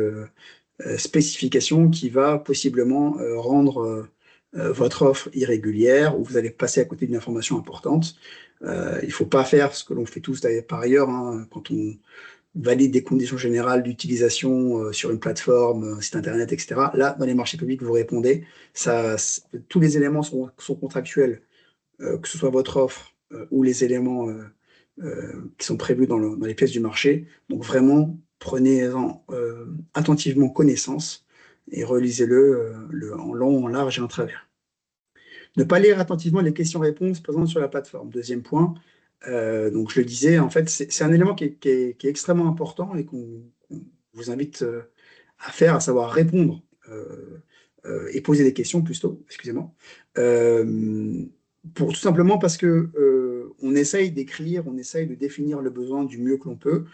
spécification qui va possiblement rendre votre offre irrégulière ou vous allez passer à côté d'une information importante. Il ne faut pas faire ce que l'on fait tous par ailleurs quand on valide des conditions générales d'utilisation sur une plateforme, un site internet, etc. Là, dans les marchés publics, vous répondez. Tous les éléments sont contractuels, que ce soit votre offre ou les éléments qui sont prévus dans les pièces du marché. Donc vraiment, prenez-en attentivement connaissance et relisez-le en long, en large et en travers. Ne pas lire attentivement les questions-réponses présentes sur la plateforme. Deuxième point, donc je le disais, en fait, c'est un élément qui est extrêmement important et qu'on vous invite à faire, à savoir répondre et poser des questions plutôt, excusez-moi, tout simplement parce que on essaye d'écrire, on essaye de définir le besoin du mieux que l'on peut,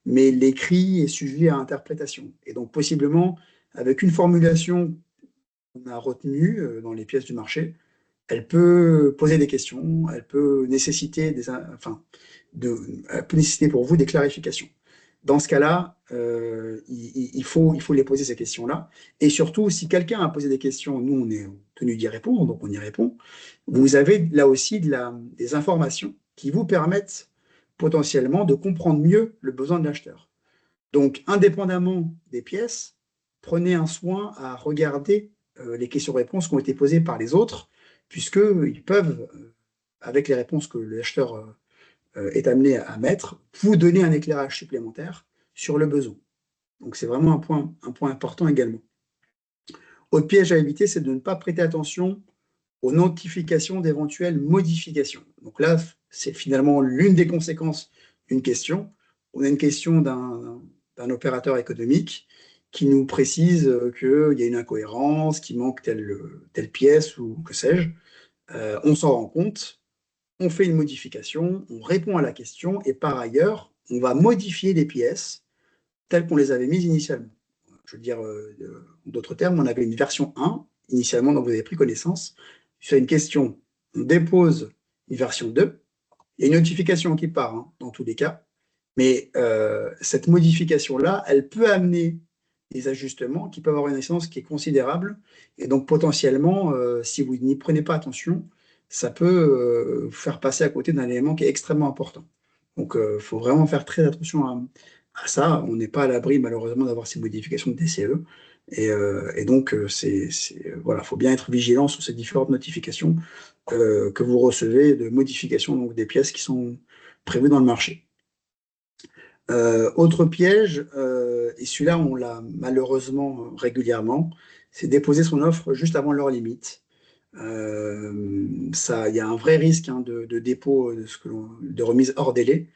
mais l'écrit est sujet à interprétation. Et donc possiblement, avec une formulation qu'on a retenue dans les pièces du marché, elle peut poser des questions, elle peut nécessiter elle peut nécessiter pour vous des clarifications. Dans ce cas-là, il faut les poser ces questions-là. Et surtout, si quelqu'un a posé des questions, nous, on est tenu d'y répondre, donc on y répond. Vous avez là aussi des informations qui vous permettent potentiellement de comprendre mieux le besoin de l'acheteur. Donc, indépendamment des pièces, prenez un soin à regarder les questions-réponses qui ont été posées par les autres, puisqu'ils peuvent, avec les réponses que l'acheteur est amené à mettre, vous donner un éclairage supplémentaire sur le besoin. Donc, c'est vraiment un point important également. Autre piège à éviter, c'est de ne pas prêter attention aux notifications d'éventuelles modifications. Donc là, c'est finalement l'une des conséquences d'une question. On a une question d'un opérateur économique qui nous précise qu'il y a une incohérence, qu'il manque telle pièce ou que sais-je. On s'en rend compte, on fait une modification, on répond à la question et par ailleurs, on va modifier les pièces telles qu'on les avait mises initialement. Je veux dire, en d'autres termes, on avait une version 1 initialement dont vous avez pris connaissance. Sur une question, on dépose une version 2. Il y a une notification qui part dans tous les cas, mais cette modification-là, elle peut amener des ajustements qui peuvent avoir une incidence qui est considérable. Et donc potentiellement, si vous n'y prenez pas attention, ça peut vous faire passer à côté d'un élément qui est extrêmement important. Donc il faut vraiment faire très attention à ça. On n'est pas à l'abri malheureusement d'avoir ces modifications de DCE. Et donc, voilà, faut bien être vigilant sur ces différentes notifications que vous recevez de modifications donc, des pièces qui sont prévues dans le marché. Autre piège, et celui-là on l'a malheureusement régulièrement, c'est déposer son offre juste avant l'heure limite. Il y a un vrai risque de dépôt de remise hors délai,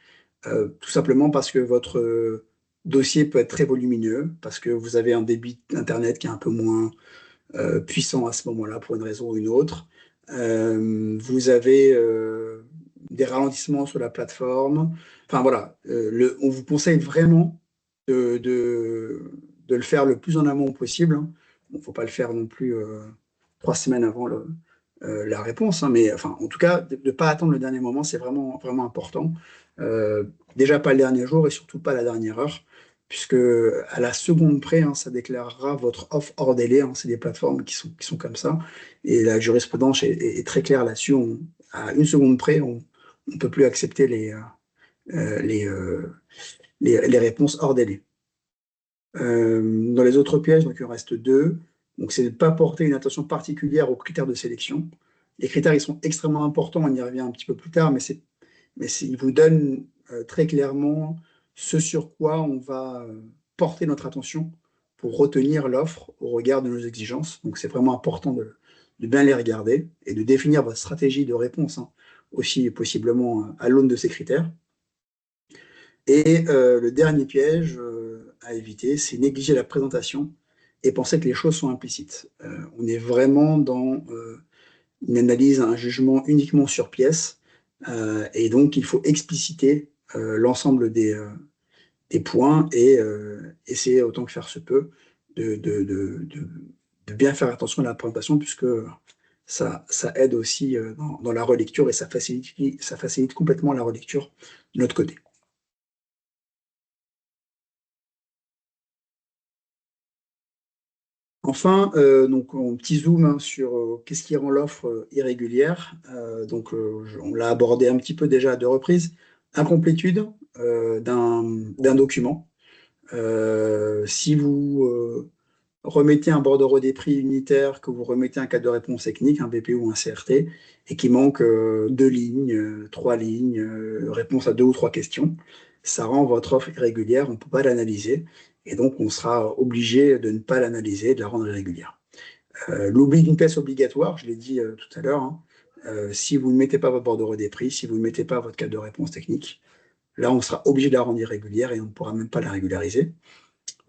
tout simplement parce que votre dossier peut être très volumineux, parce que vous avez un débit Internet qui est un peu moins puissant à ce moment-là pour une raison ou une autre. Vous avez des ralentissements sur la plateforme. Enfin voilà, on vous conseille vraiment de le faire le plus en amont possible. Il ne faut pas le faire non plus 3 semaines avant la réponse, mais enfin, en tout cas, de ne pas attendre le dernier moment, c'est vraiment, vraiment important. Déjà pas le dernier jour et surtout pas la dernière heure, puisque à la seconde près, ça déclarera votre offre hors délai. C'est des plateformes qui sont comme ça. Et la jurisprudence est très claire là-dessus. À une seconde près, on ne peut plus accepter les réponses hors délai. Dans les autres pièges, donc il en reste 2. Donc, c'est de ne pas porter une attention particulière aux critères de sélection. Les critères, ils sont extrêmement importants. On y revient un petit peu plus tard, mais ils vous donnent très clairement ce sur quoi on va porter notre attention pour retenir l'offre au regard de nos exigences. Donc, c'est vraiment important de bien les regarder et de définir votre stratégie de réponse aussi possiblement à l'aune de ces critères. Et le dernier piège à éviter, c'est négliger la présentation et penser que les choses sont implicites. On est vraiment dans une analyse, un jugement uniquement sur pièce, et donc il faut expliciter l'ensemble des points et essayer autant que faire se peut de bien faire attention à la présentation, puisque ça aide aussi dans la relecture et ça facilite complètement la relecture de notre côté. Enfin, donc un petit zoom sur qu'est-ce qui rend l'offre irrégulière. Donc, on l'a abordé un petit peu déjà à 2 reprises. Incomplétude d'un document. Si vous remettez un bordereau des prix unitaire, que vous remettez un cadre de réponse technique, un BP ou un CRT, et qui manque 2 lignes, 3 lignes, réponse à 2 ou 3 questions, ça rend votre offre irrégulière, on ne peut pas l'analyser, et donc on sera obligé de ne pas l'analyser, de la rendre irrégulière. L'oubli d'une pièce obligatoire, je l'ai dit tout à l'heure, si vous ne mettez pas votre bordereau des prix, si vous ne mettez pas votre cadre de réponse technique, là on sera obligé de la rendre irrégulière et on ne pourra même pas la régulariser.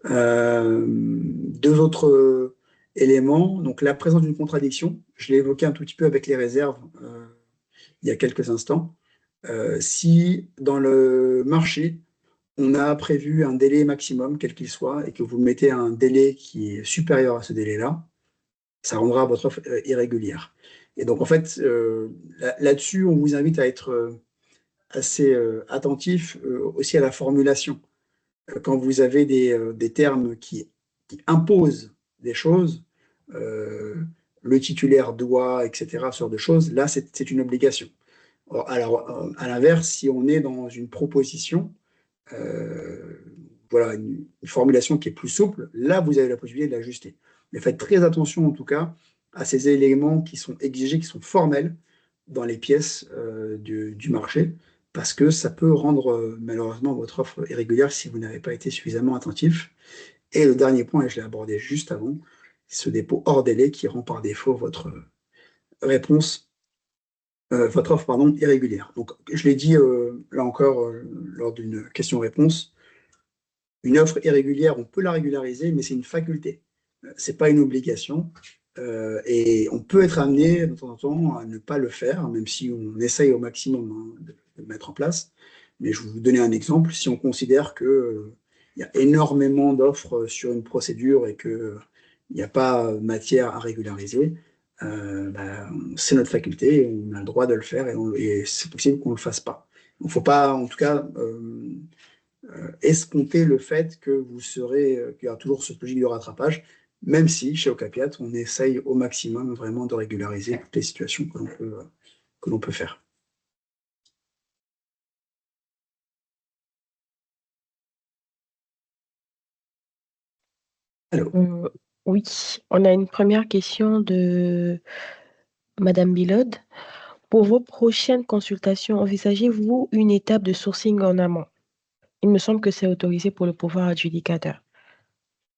2 autres éléments, donc la présence d'une contradiction, je l'ai évoqué un tout petit peu avec les réserves il y a quelques instants. Si dans le marché, on a prévu un délai maximum, quel qu'il soit, et que vous mettez un délai qui est supérieur à ce délai-là, ça rendra votre offre irrégulière. Et donc en fait, là-dessus, on vous invite à être assez attentif aussi à la formulation. Quand vous avez des termes qui imposent des choses, le titulaire doit, etc., ce genre de choses, là, c'est une obligation. Alors, à l'inverse, si on est dans une proposition, voilà, une formulation qui est plus souple, là, vous avez la possibilité de l'ajuster. Mais faites très attention, en tout cas, à ces éléments qui sont exigés, qui sont formels dans les pièces du marché, parce que ça peut rendre malheureusement votre offre irrégulière si vous n'avez pas été suffisamment attentif. Et le dernier point, et je l'ai abordé juste avant, c'est ce dépôt hors délai qui rend par défaut votre réponse votre offre, pardon, irrégulière. Donc, je l'ai dit là encore lors d'une question-réponse, une offre irrégulière, on peut la régulariser, mais c'est une faculté. C'est pas une obligation. Et on peut être amené de temps en temps à ne pas le faire, même si on essaye au maximum de le mettre en place. Mais je vais vous donner un exemple. Si on considère que il y a énormément d'offres sur une procédure et que il n'y a pas matière à régulariser, c'est notre faculté, on a le droit de le faire et c'est possible qu'on ne le fasse pas. Il ne faut pas, en tout cas, escompter le fait que qu'il y aura toujours cette logique de rattrapage, même si chez Ocapiat, on essaye au maximum vraiment de régulariser toutes les situations que l'on peut faire. Allô. Oui, on a une première question de Madame Bilod. Pour vos prochaines consultations, envisagez-vous une étape de sourcing en amont? Il me semble que c'est autorisé pour le pouvoir adjudicateur.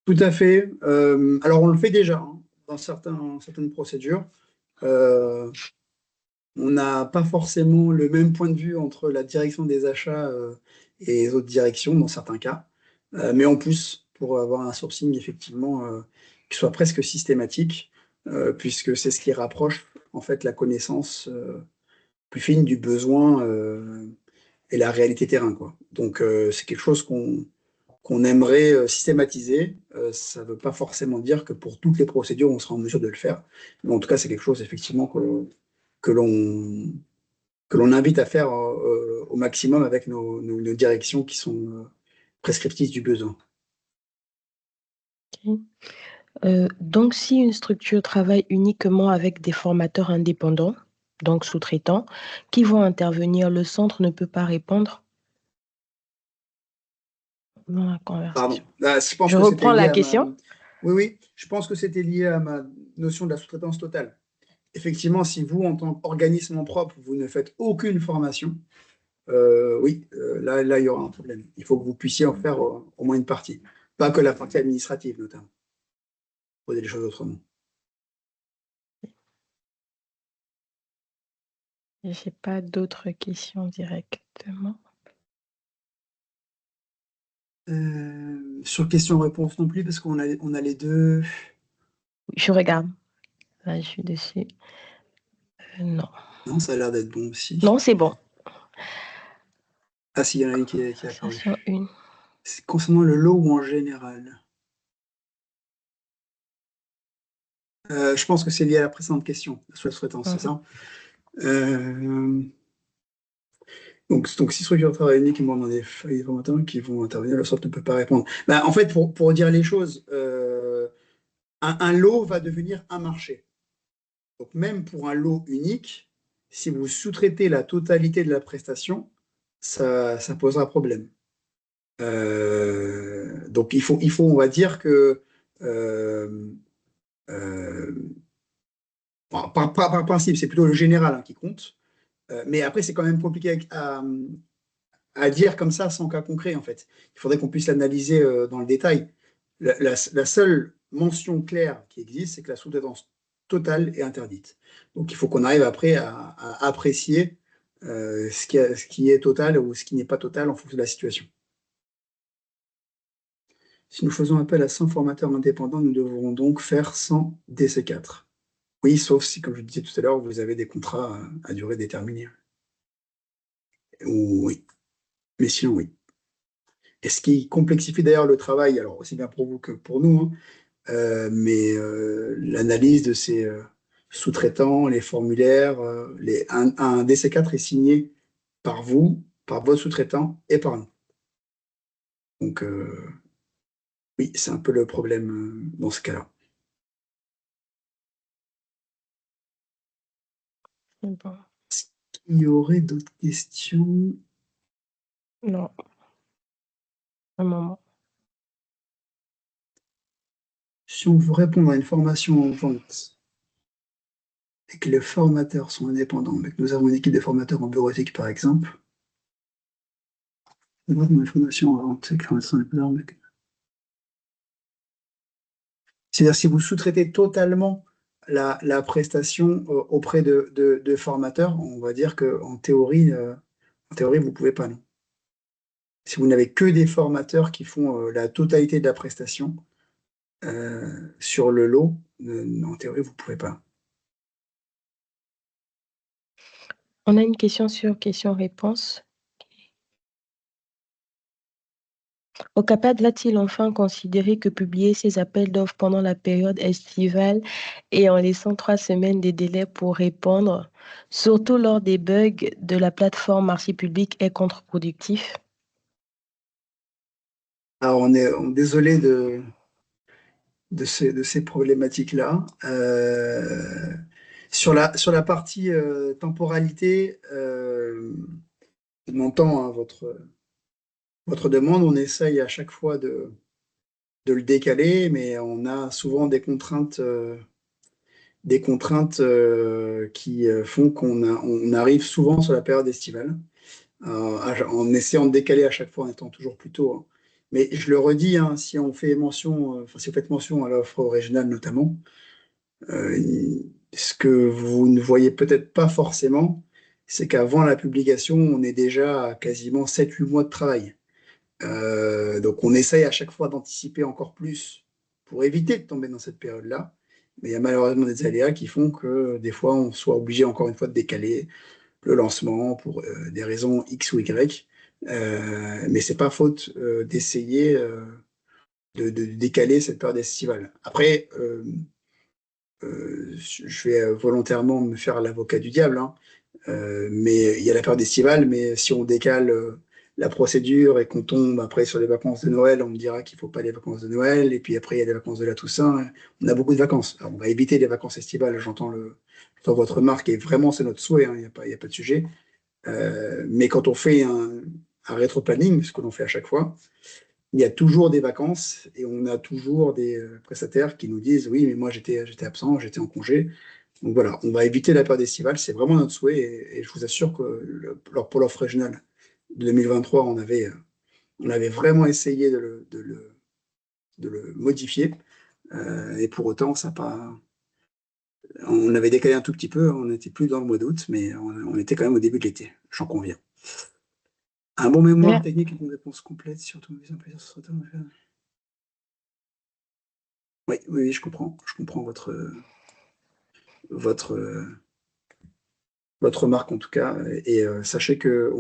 Tout à fait. Alors, on le fait déjà dans certaines procédures. Euh, on n'a pas forcément le même point de vue entre la direction des achats et les autres directions dans certains cas. Mais en plus, pour avoir un sourcing effectivement qui soit presque systématique, puisque c'est ce qui rapproche en fait la connaissance plus fine du besoin et la réalité terrain, quoi. Donc c'est quelque chose qu'on aimerait systématiser. Ça ne veut pas forcément dire que pour toutes les procédures, on sera en mesure de le faire. Mais en tout cas, c'est quelque chose effectivement que l'on que l'on invite à faire au maximum avec nos directions qui sont prescriptrices du besoin. Ok. Donc, si une structure travaille uniquement avec des formateurs indépendants, donc sous-traitants, qui vont intervenir, le centre ne peut pas répondre dans la Pardon. conversation. Je pense Je que c'était reprends lié la à ma. question. Oui, oui, je pense que c'était lié à ma notion de la sous-traitance totale. Effectivement, si vous, en tant qu'organisme en propre, vous ne faites aucune formation, oui, là, il y aura un problème. Il faut que vous puissiez en faire au moins une partie. Pas que la partie administrative, notamment. Poser les choses autrement. Je n'ai pas d'autres questions directement. Sur question-réponse non plus, parce on a les deux. Je regarde. Là, je suis dessus. Non. Non, ça a l'air d'être bon aussi. Non, c'est bon. Ah, si, il y en a une qui est Conversation apparue. 1. C'est concernant le lot ou en général? Je pense que c'est lié à la précédente question, la sous-traitance, c'est ça? Donc, si structure de travail unique qui demandent des feuilles de formateurs qui vont intervenir, le sorte ne peut pas répondre. En fait, pour dire les choses, un lot va devenir un marché. Donc, même pour un lot unique, si vous sous-traitez la totalité de la prestation, ça posera problème. Donc, il faut, on va dire que euh, euh, par principe, c'est plutôt le général qui compte. Mais après, c'est quand même compliqué à dire comme ça sans cas concret, en fait. Il faudrait qu'on puisse l'analyser dans le détail. La seule mention claire qui existe, c'est que la sous-traitance totale est interdite. Donc, il faut qu'on arrive après à apprécier ce qui est total ou ce qui n'est pas total en fonction de la situation. Si nous faisons appel à 100 formateurs indépendants, nous devrons donc faire 100 DC4. Oui, sauf si, comme je disais tout à l'heure, vous avez des contrats à durée déterminée. Oui, mais sinon, oui. Et ce qui complexifie d'ailleurs le travail, alors aussi bien pour vous que pour nous, hein, mais l'analyse de ces sous-traitants, les formulaires, un DC4 est signé par vous, par votre sous-traitant et par nous. Donc, oui, c'est un peu le problème dans ce cas-là. Bon. Il y aurait d'autres questions? Non. Un moment. Si on veut répondre à une formation en vente et que les formateurs sont indépendants, mais que nous avons une équipe de formateurs en bureautique, par exemple, une formation en vente et que les formateurs sont indépendants, c'est-à-dire si vous sous-traitez totalement la prestation auprès de formateurs, on va dire qu'en théorie, vous ne pouvez pas, non. Si vous n'avez que des formateurs qui font la totalité de la prestation sur le lot, en théorie, vous ne pouvez pas. On a une question sur question-réponse. OCAPAD va-t-il enfin considérer que publier ses appels d'offres pendant la période estivale et en laissant 3 semaines de délai pour répondre, surtout lors des bugs de la plateforme marché public, est contre-productif? Alors, on est désolé de ces problématiques-là. Sur la partie temporalité, on entend hein, votre demande, on essaye à chaque fois de le décaler, mais on a souvent des contraintes qui font on arrive souvent sur la période estivale, en essayant de décaler à chaque fois en étant toujours plus tôt, hein. Mais je le redis, hein, si on fait mention, si vous faites mention à l'offre régionale notamment, ce que vous ne voyez peut-être pas forcément, c'est qu'avant la publication, on est déjà à quasiment 7-8 mois de travail. Donc on essaye à chaque fois d'anticiper encore plus pour éviter de tomber dans cette période-là. Mais il y a malheureusement des aléas qui font que des fois on soit obligé encore une fois de décaler le lancement pour des raisons X ou Y. Mais c'est pas faute d'essayer de décaler cette période estivale. Après, je vais volontairement me faire l'avocat du diable, hein. Mais il y a la période estivale, mais si on décale la procédure et qu'on tombe après sur les vacances de Noël, on me dira qu'il ne faut pas les vacances de Noël, et puis après il y a les vacances de la Toussaint. On a beaucoup de vacances. Alors, on va éviter les vacances estivales, j'entends votre remarque, et vraiment c'est notre souhait, hein, il n'y a pas de sujet. Mais quand on fait un rétro-planning, ce que l'on fait à chaque fois, il y a toujours des vacances et on a toujours des prestataires qui nous disent oui, mais moi j'étais absent, j'étais en congé. Donc voilà, on va éviter la période estivale, c'est vraiment notre souhait et je vous assure que pour l'offre régionale de 2023, on avait vraiment essayé de le modifier et pour autant, ça a pas. On avait décalé un tout petit peu, on n'était plus dans le mois d'août, mais on était quand même au début de l'été, j'en conviens. Un bon mémoire Mer- technique et une réponse complète sur tout le plaisir sur ce oui, oui, oui, je comprends. Je comprends votre, votre remarque en tout cas. Et sachez que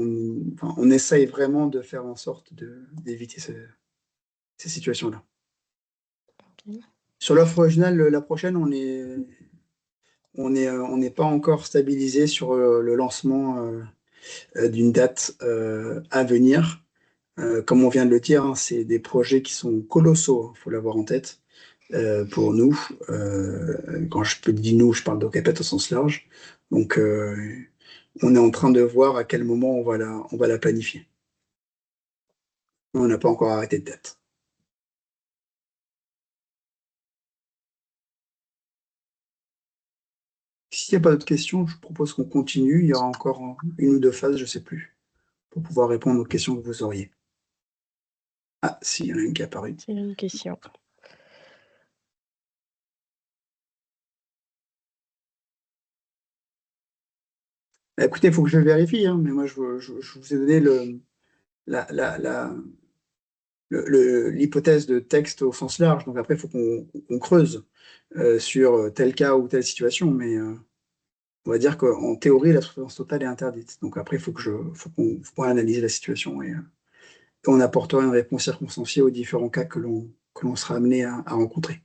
enfin, on essaye vraiment de faire en sorte d'éviter ces situations-là. Sur l'offre originale, la prochaine, on n'est pas encore stabilisé sur le lancement d'une date à venir. Comme on vient de le dire, hein, c'est des projets qui sont colossaux, il faut l'avoir en tête. Pour nous. Quand je peux dire nous, je parle d'Ocapet au sens large. Donc, on est en train de voir à quel moment on va la planifier. On n'a pas encore arrêté de date. S'il n'y a pas d'autres questions, je propose qu'on continue. Il y aura encore une ou deux phases, je ne sais plus, pour pouvoir répondre aux questions que vous auriez. Ah, si, il y en a une qui est apparue. C'est une question. Écoutez, il faut que je vérifie, hein, mais moi, je vous ai donné la, la, la, l'hypothèse de texte au sens large. Donc après, il faut qu'on creuse sur tel cas ou telle situation. Mais on va dire qu'en théorie, la sous-traitance totale est interdite. Donc après, faut qu'on analyse la situation et on apportera une réponse circonstanciée aux différents cas que l'on sera amené à rencontrer.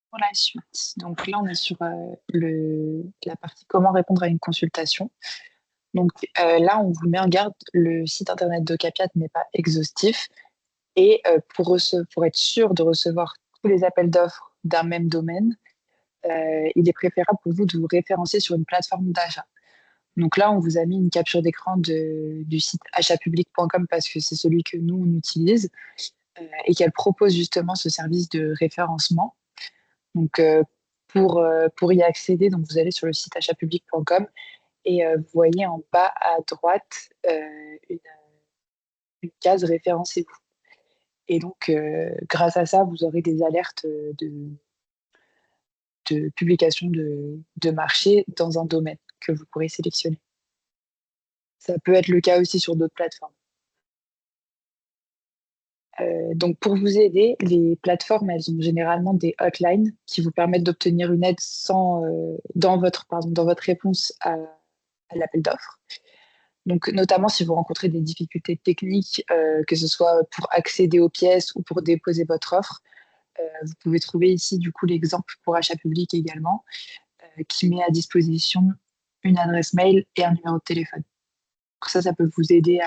Pour la suite, donc là, on est sur la partie comment répondre à une consultation. Donc là, on vous met en garde, le site internet d'Ocapiat n'est pas exhaustif et pour être sûr de recevoir tous les appels d'offres d'un même domaine, il est préférable pour vous de vous référencer sur une plateforme d'achat. Donc là, on vous a mis une capture d'écran du site achatpublic.com parce que c'est celui que nous, on utilise et qu'elle propose justement ce service de référencement. Donc, pour y accéder, donc vous allez sur le site achatpublic.com et vous voyez en bas à droite une case référencez-vous. Et donc, grâce à ça, vous aurez des alertes de publication de marché dans un domaine que vous pourrez sélectionner. Ça peut être le cas aussi sur d'autres plateformes. Donc, pour vous aider, les plateformes, elles ont généralement des hotlines qui vous permettent d'obtenir une aide dans votre réponse à l'appel d'offres. Donc, notamment si vous rencontrez des difficultés techniques, que ce soit pour accéder aux pièces ou pour déposer votre offre, vous pouvez trouver ici du coup l'exemple pour achat public également, qui met à disposition une adresse mail et un numéro de téléphone. Donc ça peut vous aider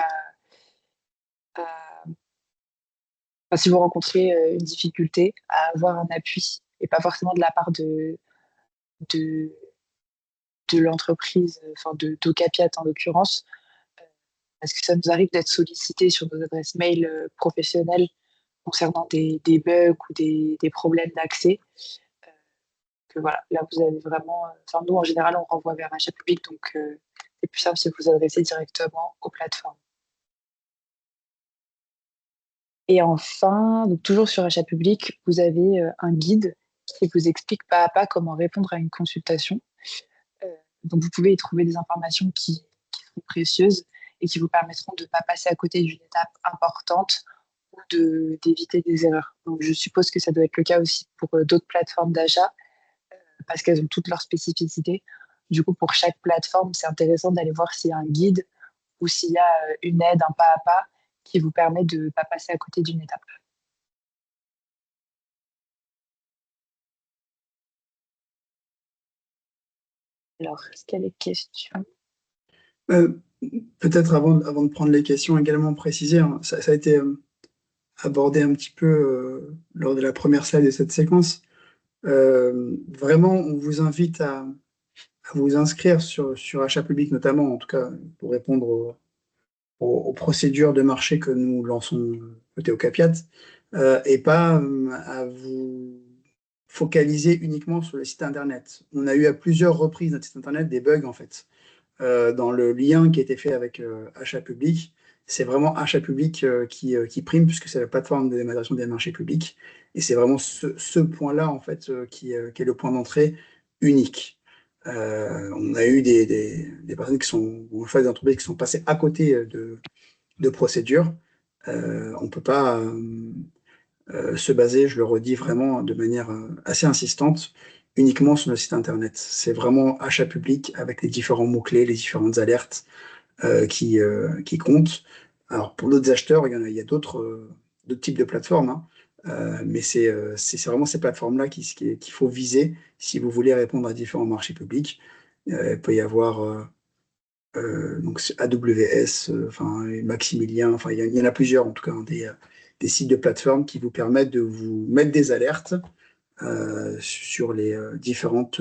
enfin, si vous rencontrez une difficulté, à avoir un appui et pas forcément de la part de, de l'entreprise, enfin d'Ocapiat en l'occurrence, parce que ça nous arrive d'être sollicité sur nos adresses mail professionnelles concernant des bugs ou des problèmes d'accès. Que voilà, là vous avez vraiment, enfin nous en général on renvoie vers achat public, donc c'est plus simple si vous vous adressez directement aux plateformes. Et enfin, donc toujours sur achat public, vous avez un guide qui vous explique pas à pas comment répondre à une consultation. Donc vous pouvez y trouver des informations qui sont précieuses et qui vous permettront de ne pas passer à côté d'une étape importante ou d'éviter des erreurs. Donc je suppose que ça doit être le cas aussi pour d'autres plateformes d'achat, parce qu'elles ont toutes leurs spécificités. Du coup, pour chaque plateforme, c'est intéressant d'aller voir s'il y a un guide ou s'il y a une aide, un pas à pas, qui vous permet de ne pas passer à côté d'une étape. Alors, est-ce qu'il y a des questions? Peut-être avant de prendre les questions, également préciser, hein, ça a été abordé un petit peu lors de la première slide de cette séquence. Vraiment, on vous invite à vous inscrire sur achat public, notamment, en tout cas, pour répondre aux procédures de marché que nous lançons côté Ocapiat, et pas à vous focaliser uniquement sur le site Internet. On a eu à plusieurs reprises notre site Internet des bugs, en fait. Dans le lien qui a été fait avec achat public, c'est vraiment achat public qui prime, puisque c'est la plateforme de dématérialisation des marchés publics. Et c'est vraiment ce point-là, en fait, qui est le point d'entrée unique. On a eu des personnes qui sont, en fait, des entreprises qui sont passées à côté de procédures. On ne peut pas se baser, je le redis vraiment de manière assez insistante, uniquement sur le site Internet. C'est vraiment achat public avec les différents mots-clés, les différentes alertes qui comptent. Alors, pour d'autres acheteurs, il y a d'autres types de plateformes, hein. Mais c'est vraiment ces plateformes-là qu'il faut viser si vous voulez répondre à différents marchés publics. Il peut y avoir donc AWS, enfin, et Maximilien, enfin, il y en a plusieurs en tout cas, hein, des sites de plateformes qui vous permettent de vous mettre des alertes sur les différentes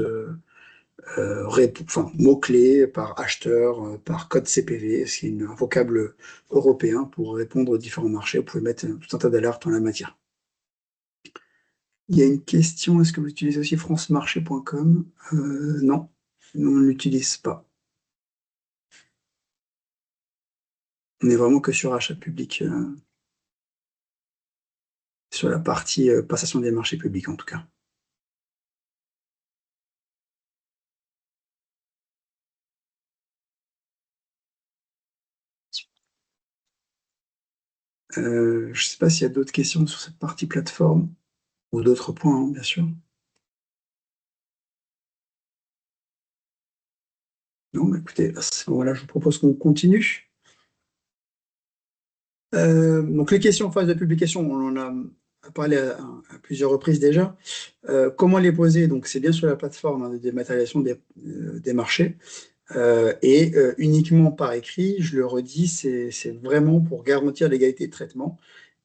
mots-clés par acheteur, par code CPV. C'est un vocable européen pour répondre aux différents marchés. Vous pouvez mettre tout un tas d'alertes en la matière. Il y a une question, est-ce que vous utilisez aussi francemarché.com? Non, nous, on ne l'utilise pas. On n'est vraiment que sur achat public, sur la partie passation des marchés publics en tout cas. Je ne sais pas s'il y a d'autres questions sur cette partie plateforme ou d'autres points, hein, bien sûr. Non, mais écoutez, à ce moment-là, je vous propose qu'on continue. Donc les questions en phase de publication, on en a parlé à plusieurs reprises déjà. Comment les poser? Donc c'est bien sur la plateforme, hein, de dématérialisation des marchés. Et uniquement par écrit, je le redis, c'est vraiment pour garantir l'égalité de traitement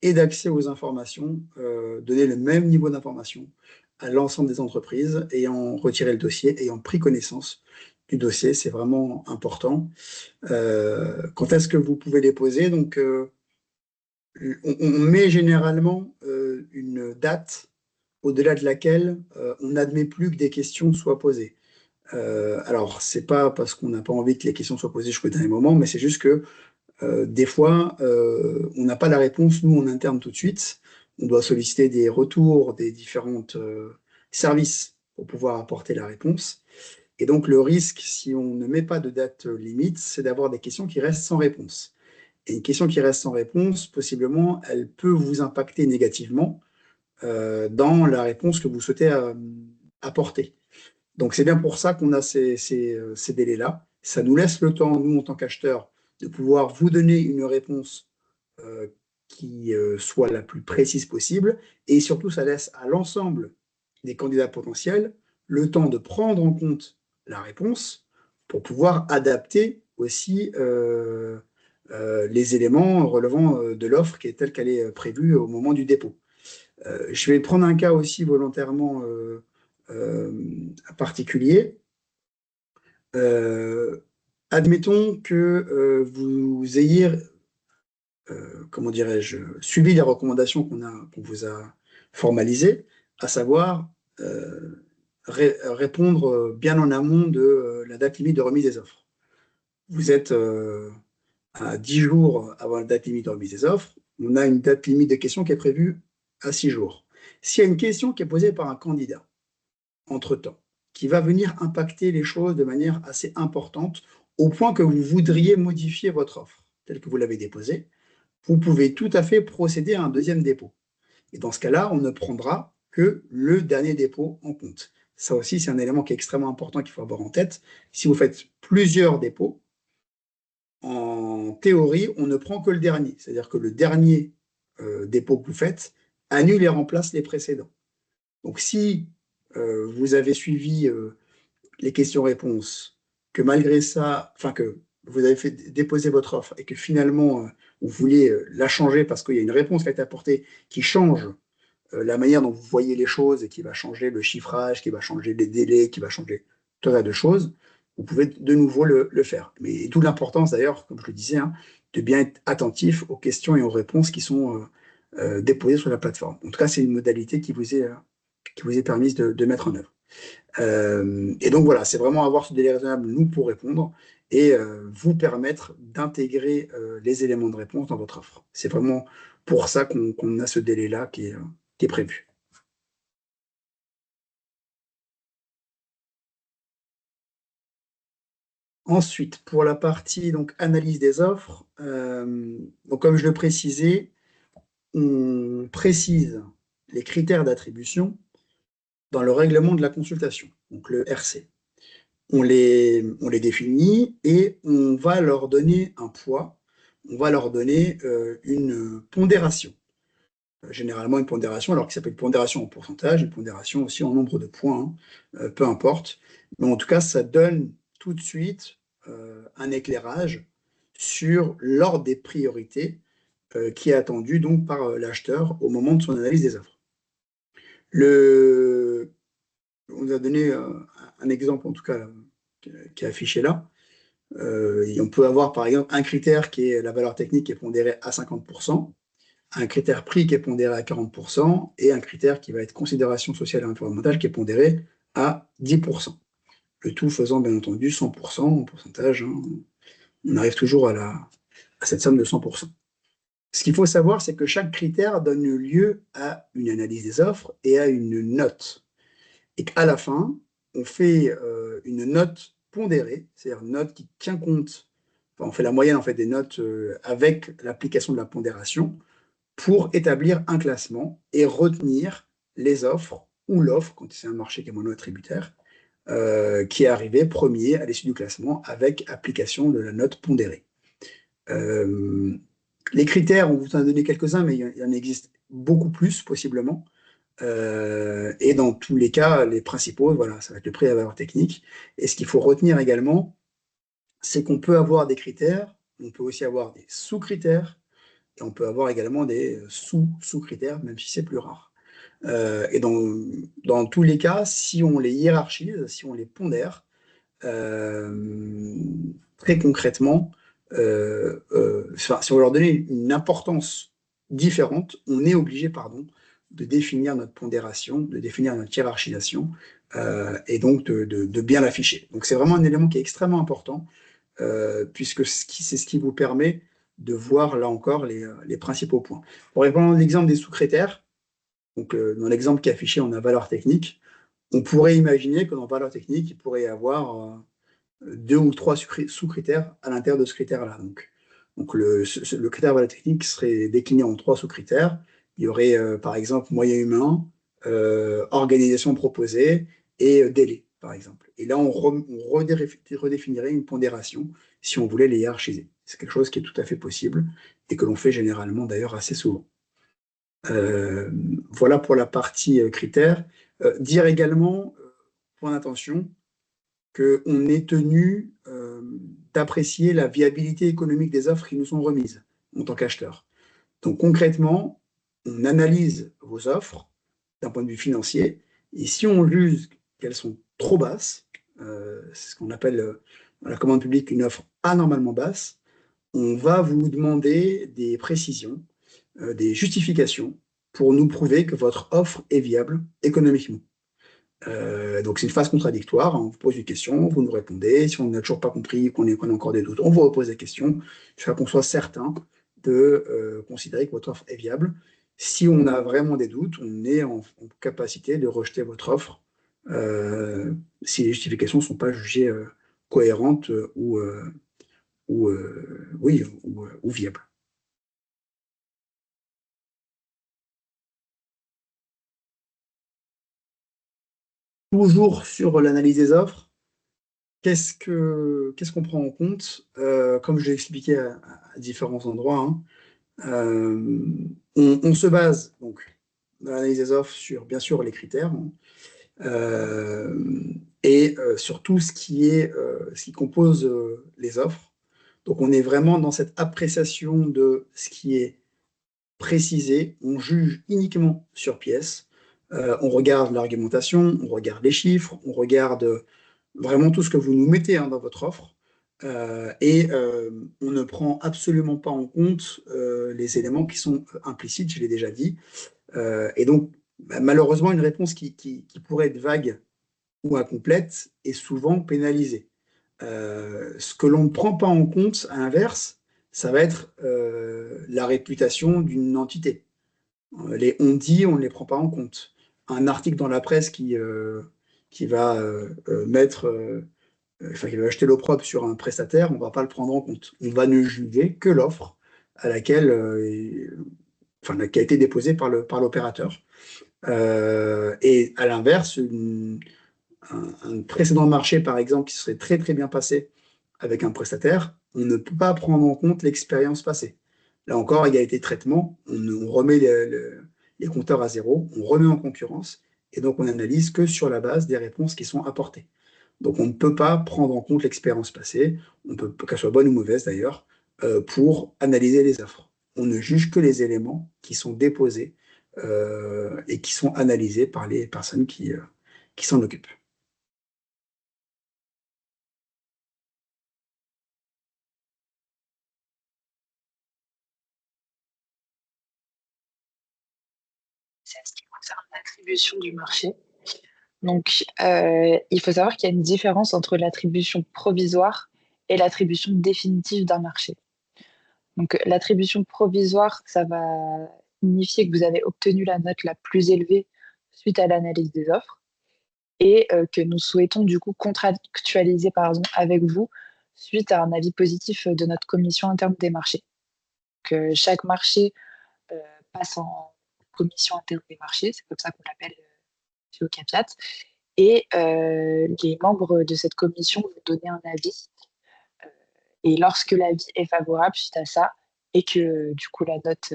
et d'accès aux informations, donner le même niveau d'information à l'ensemble des entreprises ayant retiré le dossier, ayant pris connaissance du dossier. C'est vraiment important. Quand est-ce que vous pouvez les poser? Donc, on met généralement une date au-delà de laquelle on n'admet plus que des questions soient posées. Alors, c'est pas parce qu'on n'a pas envie que les questions soient posées jusqu'au dernier moment, mais c'est juste que des fois, on n'a pas la réponse, nous, en interne tout de suite. on doit solliciter des retours des différents services pour pouvoir apporter la réponse. Et donc, le risque, si on ne met pas de date limite, c'est d'avoir des questions qui restent sans réponse. Et une question qui reste sans réponse, possiblement, elle peut vous impacter négativement dans la réponse que vous souhaitez apporter. Donc, c'est bien pour ça qu'on a ces délais-là. Ça nous laisse le temps, nous, en tant qu'acheteurs, de pouvoir vous donner une réponse qui soit la plus précise possible. Et surtout, ça laisse à l'ensemble des candidats potentiels le temps de prendre en compte la réponse pour pouvoir adapter aussi les éléments relevant de l'offre qui est telle qu'elle est prévue au moment du dépôt. Je vais prendre un cas aussi volontairement particulier. Admettons que vous ayez, comment dirais-je, suivi les recommandations qu'on vous a formalisées, à savoir répondre bien en amont de la date limite de remise des offres. Vous êtes à 10 jours avant la date limite de remise des offres, on a une date limite de questions qui est prévue à 6 jours. S'il y a une question qui est posée par un candidat, entre-temps, qui va venir impacter les choses de manière assez importante, au point que vous voudriez modifier votre offre, telle que vous l'avez déposée, vous pouvez tout à fait procéder à un deuxième dépôt. Et dans ce cas-là, on ne prendra que le dernier dépôt en compte. Ça aussi, c'est un élément qui est extrêmement important qu'il faut avoir en tête. Si vous faites plusieurs dépôts, en théorie, on ne prend que le dernier. C'est-à-dire que le dernier dépôt que vous faites annule et remplace les précédents. Donc, si vous avez suivi les questions-réponses, que malgré ça, enfin que vous avez fait déposer votre offre et que finalement vous voulez la changer parce qu'il y a une réponse qui a été apportée qui change la manière dont vous voyez les choses et qui va changer le chiffrage, qui va changer les délais, qui va changer tout un tas de choses, vous pouvez de nouveau le faire. Mais d'où l'importance d'ailleurs, comme je le disais, hein, de bien être attentif aux questions et aux réponses qui sont déposées sur la plateforme. En tout cas, c'est une modalité qui vous est permise de mettre en œuvre. Et donc voilà, c'est vraiment avoir ce délai raisonnable, nous, pour répondre et vous permettre d'intégrer les éléments de réponse dans votre offre. C'est vraiment pour ça qu'on a ce délai-là qui est prévu. Ensuite, pour la partie donc, analyse des offres, donc, comme je le précisais, on précise les critères d'attribution dans le règlement de la consultation, donc le RC. On les définit et on va leur donner un poids, on va leur donner une pondération. Généralement une pondération, alors qu'il s'appelle pondération en pourcentage, une pondération aussi en nombre de points, hein, peu importe. Mais en tout cas, ça donne tout de suite un éclairage sur l'ordre des priorités qui est attendu donc par l'acheteur au moment de son analyse des offres. On nous a donné un exemple, en tout cas, qui est affiché là. Et on peut avoir, par exemple, un critère qui est la valeur technique qui est pondérée à 50%, un critère prix qui est pondéré à 40%, et un critère qui va être considération sociale et environnementale qui est pondéré à 10%. Le tout faisant, bien entendu, 100% en pourcentage. Hein. On arrive toujours à cette somme de 100%. Ce qu'il faut savoir, c'est que chaque critère donne lieu à une analyse des offres et à une note. Et qu'à la fin, on fait une note pondérée, c'est-à-dire une note qui tient compte, enfin, on fait la moyenne en fait, des notes avec l'application de la pondération pour établir un classement et retenir les offres ou l'offre, quand c'est un marché qui est mono-attributaire, qui est arrivé premier à l'issue du classement avec application de la note pondérée. Les critères, on vous en a donné quelques-uns, mais il y en existe beaucoup plus possiblement. Et dans tous les cas, les principaux, voilà, ça va être le prix à valeur technique. Et ce qu'il faut retenir également, c'est qu'on peut avoir des critères, on peut aussi avoir des sous-critères, et on peut avoir également des sous-critères, même si c'est plus rare. Et dans tous les cas, si on les hiérarchise, si on les pondère, très concrètement, si on veut leur donner une importance différente, on est obligé, de définir notre pondération, de définir notre hiérarchisation, et donc de bien l'afficher. Donc c'est vraiment un élément qui est extrêmement important, puisque c'est ce qui vous permet de voir, là encore, les principaux points. Pour répondre à l'exemple des sous-critères, Donc, dans l'exemple qui est affiché en valeur technique, on pourrait imaginer que dans valeur technique, il pourrait y avoir 2 ou 3 sous-critères à l'intérieur de ce critère-là. Donc le critère valeur technique serait décliné en 3 sous-critères. Il y aurait, par exemple, moyen humain, organisation proposée et délai, par exemple. Et là, on redéfinirait une pondération si on voulait les hiérarchiser. C'est quelque chose qui est tout à fait possible et que l'on fait généralement d'ailleurs assez souvent. Euh, voilà pour la partie critères. Dire également, point d'attention, qu'on est tenu d'apprécier la viabilité économique des offres qui nous sont remises en tant qu'acheteur. Donc concrètement, on analyse vos offres d'un point de vue financier, et si on juge qu'elles sont trop basses, c'est ce qu'on appelle dans la commande publique une offre anormalement basse, on va vous demander des précisions, des justifications pour nous prouver que votre offre est viable économiquement. Donc c'est une phase contradictoire, hein. On vous pose une question, vous nous répondez. Si on n'a toujours pas compris, qu'on a encore des doutes, on vous repose des questions jusqu'à qu'on soit certain de considérer que votre offre est viable. Si on a vraiment des doutes, on est en capacité de rejeter votre offre euh, si les justifications ne sont pas jugées cohérentes oui, ou viables. Toujours sur l'analyse des offres, qu'est-ce qu'on prend en compte? Comme je l'ai expliqué à différents endroits, hein, on se base donc dans l'analyse des offres sur bien sûr les critères, hein, et sur tout ce qui compose les offres. Donc on est vraiment dans cette appréciation de ce qui est précisé, on juge uniquement sur pièce. On regarde l'argumentation, on regarde les chiffres, on regarde vraiment tout ce que vous nous mettez hein, dans votre offre. Et on ne prend absolument pas en compte les éléments qui sont implicites, je l'ai déjà dit. Et donc, bah, malheureusement, une réponse qui pourrait être vague ou incomplète est souvent pénalisée. Ce que l'on ne prend pas en compte, à l'inverse, ça va être la réputation d'une entité. Les on-dit, on ne les prend pas en compte. Un article dans la presse qui va mettre enfin, qui va acheter l'opprobre sur un prestataire, on ne va pas le prendre en compte. On va ne juger que l'offre à laquelle, enfin, qui a été déposée par l'opérateur. Et à l'inverse, un précédent marché, par exemple, qui serait très très bien passé avec un prestataire, on ne peut pas prendre en compte l'expérience passée. Là encore, égalité de traitement, on remet les compteurs à zéro, on remet en concurrence, et donc on analyse que sur la base des réponses qui sont apportées. Donc on ne peut pas prendre en compte l'expérience passée, on peut, qu'elle soit bonne ou mauvaise d'ailleurs, pour analyser les offres. On ne juge que les éléments qui sont déposés et qui sont analysés par les personnes qui s'en occupent. C'est ce qui concerne l'attribution du marché. Donc, il faut savoir qu'il y a une différence entre l'attribution provisoire et l'attribution définitive d'un marché. Donc, l'attribution provisoire, ça va signifier que vous avez obtenu la note la plus élevée suite à l'analyse des offres et que nous souhaitons du coup contractualiser avec vous suite à un avis positif de notre commission interne des marchés. Que chaque marché euh, passe en commission interne des marchés, c'est comme ça qu'on l'appelle chez Ocapiat. Et les membres de cette commission vont donner un avis. Euh, et lorsque l'avis est favorable suite à ça, et que du coup la note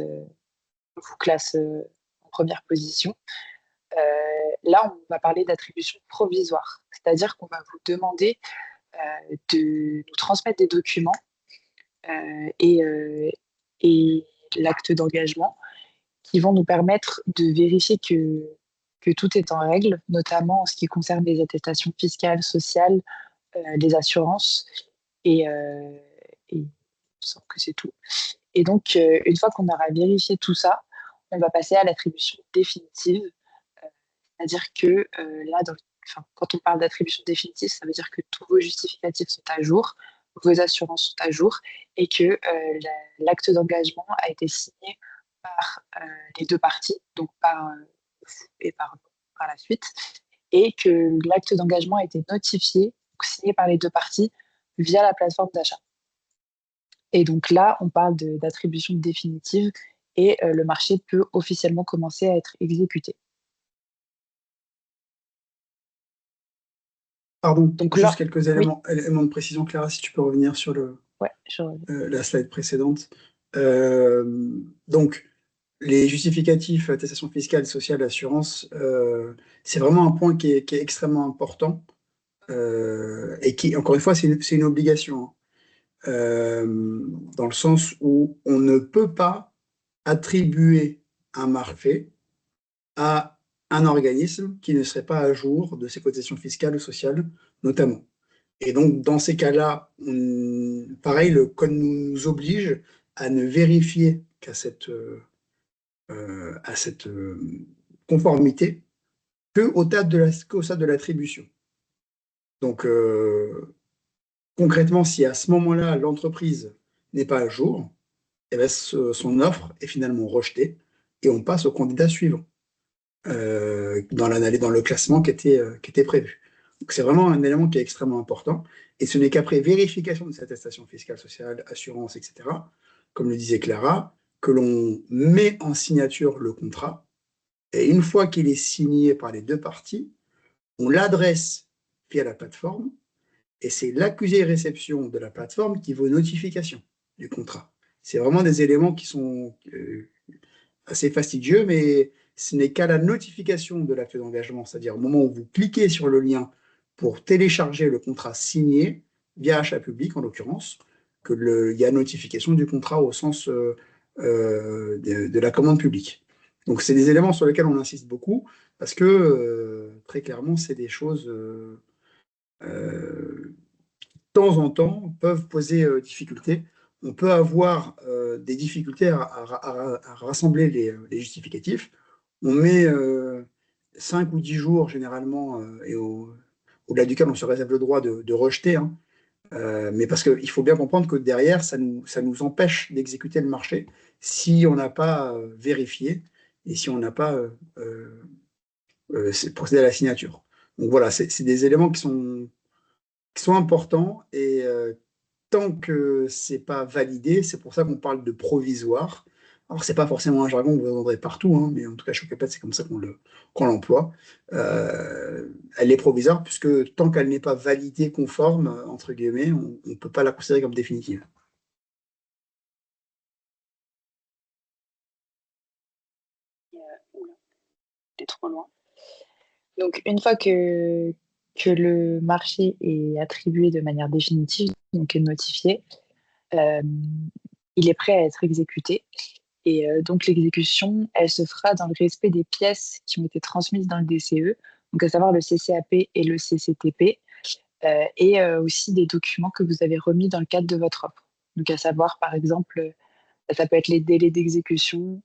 vous classe en première position, là on va parler d'attribution provisoire. C'est-à-dire qu'on va vous demander de nous transmettre des documents et l'acte d'engagement qui vont nous permettre de vérifier que tout est en règle, notamment en ce qui concerne les attestations fiscales, sociales, les assurances, et il me semble que c'est tout. Et donc, une fois qu'on aura vérifié tout ça, on va passer à l'attribution définitive, c'est-à-dire que enfin, quand on parle d'attribution définitive, ça veut dire que tous vos justificatifs sont à jour, vos assurances sont à jour, et que l'acte d'engagement a été signé par les deux parties, donc par et par la suite, et que l'acte d'engagement a été notifié, signé par les deux parties via la plateforme d'achat. Et donc là, on parle d'attribution définitive et le marché peut officiellement commencer à être exécuté. Pardon, Donc juste là, quelques oui, éléments de précision, Clara, si tu peux revenir sur ouais, la slide précédente. Donc, les justificatifs, attestation fiscale, sociale, assurance, c'est vraiment un point qui est extrêmement important et qui, encore une fois, c'est une obligation, hein. Dans le sens où on ne peut pas attribuer un marché à un organisme qui ne serait pas à jour de ses cotisations fiscales ou sociales, notamment. Et donc, dans ces cas-là, pareil, le code nous oblige à ne vérifier à cette conformité qu'au stade de l'attribution. Donc, concrètement, si à ce moment-là, l'entreprise n'est pas à jour, eh ben, son offre est finalement rejetée et on passe au candidat suivant dans le classement qui était prévu. Donc, c'est vraiment un élément qui est extrêmement important. Et ce n'est qu'après vérification de cette attestation fiscale, sociale, assurance, etc., comme le disait Clara, que l'on met en signature le contrat. Et une fois qu'il est signé par les deux parties, on l'adresse via la plateforme et c'est l'accusé réception de la plateforme qui vaut notification du contrat. C'est vraiment des éléments qui sont assez fastidieux, mais ce n'est qu'à la notification de l'acte d'engagement, c'est-à-dire au moment où vous cliquez sur le lien pour télécharger le contrat signé via achat public en l'occurrence, il y a notification du contrat au sens de la commande publique. Donc c'est des éléments sur lesquels on insiste beaucoup parce que très clairement c'est des choses temps en temps peuvent poser difficulté. On peut avoir des difficultés à rassembler les justificatifs. On met 5 ou 10 jours généralement et au-delà duquel on se réserve le droit de rejeter, hein. Mais parce qu'il faut bien comprendre que derrière, ça nous empêche d'exécuter le marché si on n'a pas vérifié et si on n'a pas procédé à la signature. Donc voilà, c'est des éléments qui sont importants et tant que c'est pas validé, c'est pour ça qu'on parle de provisoire. Alors, c'est pas forcément un jargon que vous entendrez partout, hein, mais en tout cas, chez Ocapet, c'est comme ça qu'on l'emploie. Elle est provisoire puisque tant qu'elle n'est pas validée conforme, entre guillemets, on ne peut pas la considérer comme définitive. oula, t'es trop loin. Donc, une fois que le marché est attribué de manière définitive, donc est notifié, il est prêt à être exécuté. Et donc, l'exécution, elle se fera dans le respect des pièces qui ont été transmises dans le DCE, donc à savoir le CCAP et le CCTP, et aussi des documents que vous avez remis dans le cadre de votre offre. Donc, à savoir, par exemple, ça peut être les délais d'exécution,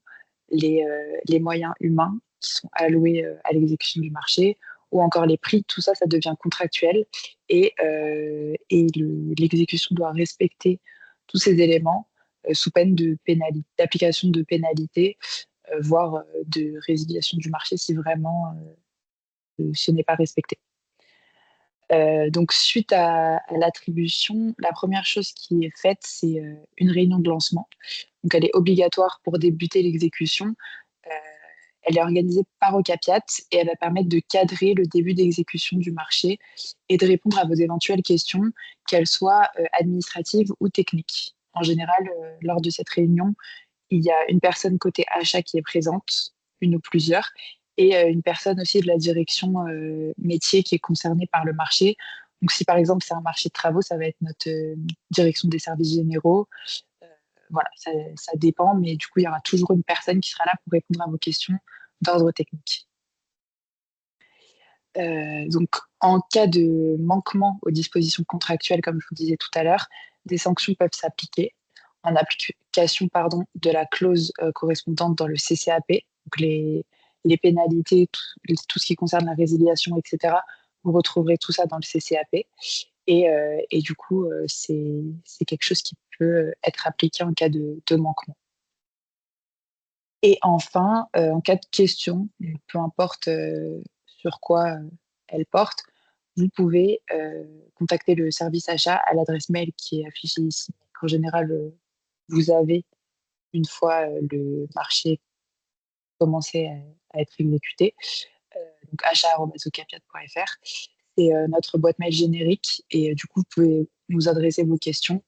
les moyens humains qui sont alloués à l'exécution du marché, ou encore les prix. Tout ça, ça devient contractuel et l'exécution doit respecter tous ces éléments sous peine d'application de pénalités, voire de résiliation du marché si vraiment ce n'est pas respecté. Donc, suite à l'attribution, la première chose qui est faite, c'est une réunion de lancement. Donc, elle est obligatoire pour débuter l'exécution. Euh, Elle est organisée par Ocapiat et elle va permettre de cadrer le début d'exécution du marché et de répondre à vos éventuelles questions, qu'elles soient administratives ou techniques. En général, lors de cette réunion, il y a une personne côté achat qui est présente, une ou plusieurs, et une personne aussi de la direction métier qui est concernée par le marché. Donc, si par exemple c'est un marché de travaux, ça va être notre direction des services généraux. Euh, voilà, ça dépend, mais du coup, il y aura toujours une personne qui sera là pour répondre à vos questions d'ordre technique. Donc, en cas de manquement aux dispositions contractuelles, comme je vous disais tout à l'heure, des sanctions peuvent s'appliquer en application de la clause correspondante dans le CCAP. Donc, les pénalités, tout ce qui concerne la résiliation, etc., vous retrouverez tout ça dans le CCAP. Et du coup, c'est quelque chose qui peut être appliqué en cas de manquement. Et enfin, en cas de question, peu importe sur quoi elle porte, vous pouvez contacter le service achat à l'adresse mail qui est affichée ici. En général, vous avez, une fois le marché commencé à être exécuté, donc achat@ocapiat.fr. C'est notre boîte mail générique et du coup, vous pouvez nous adresser vos questions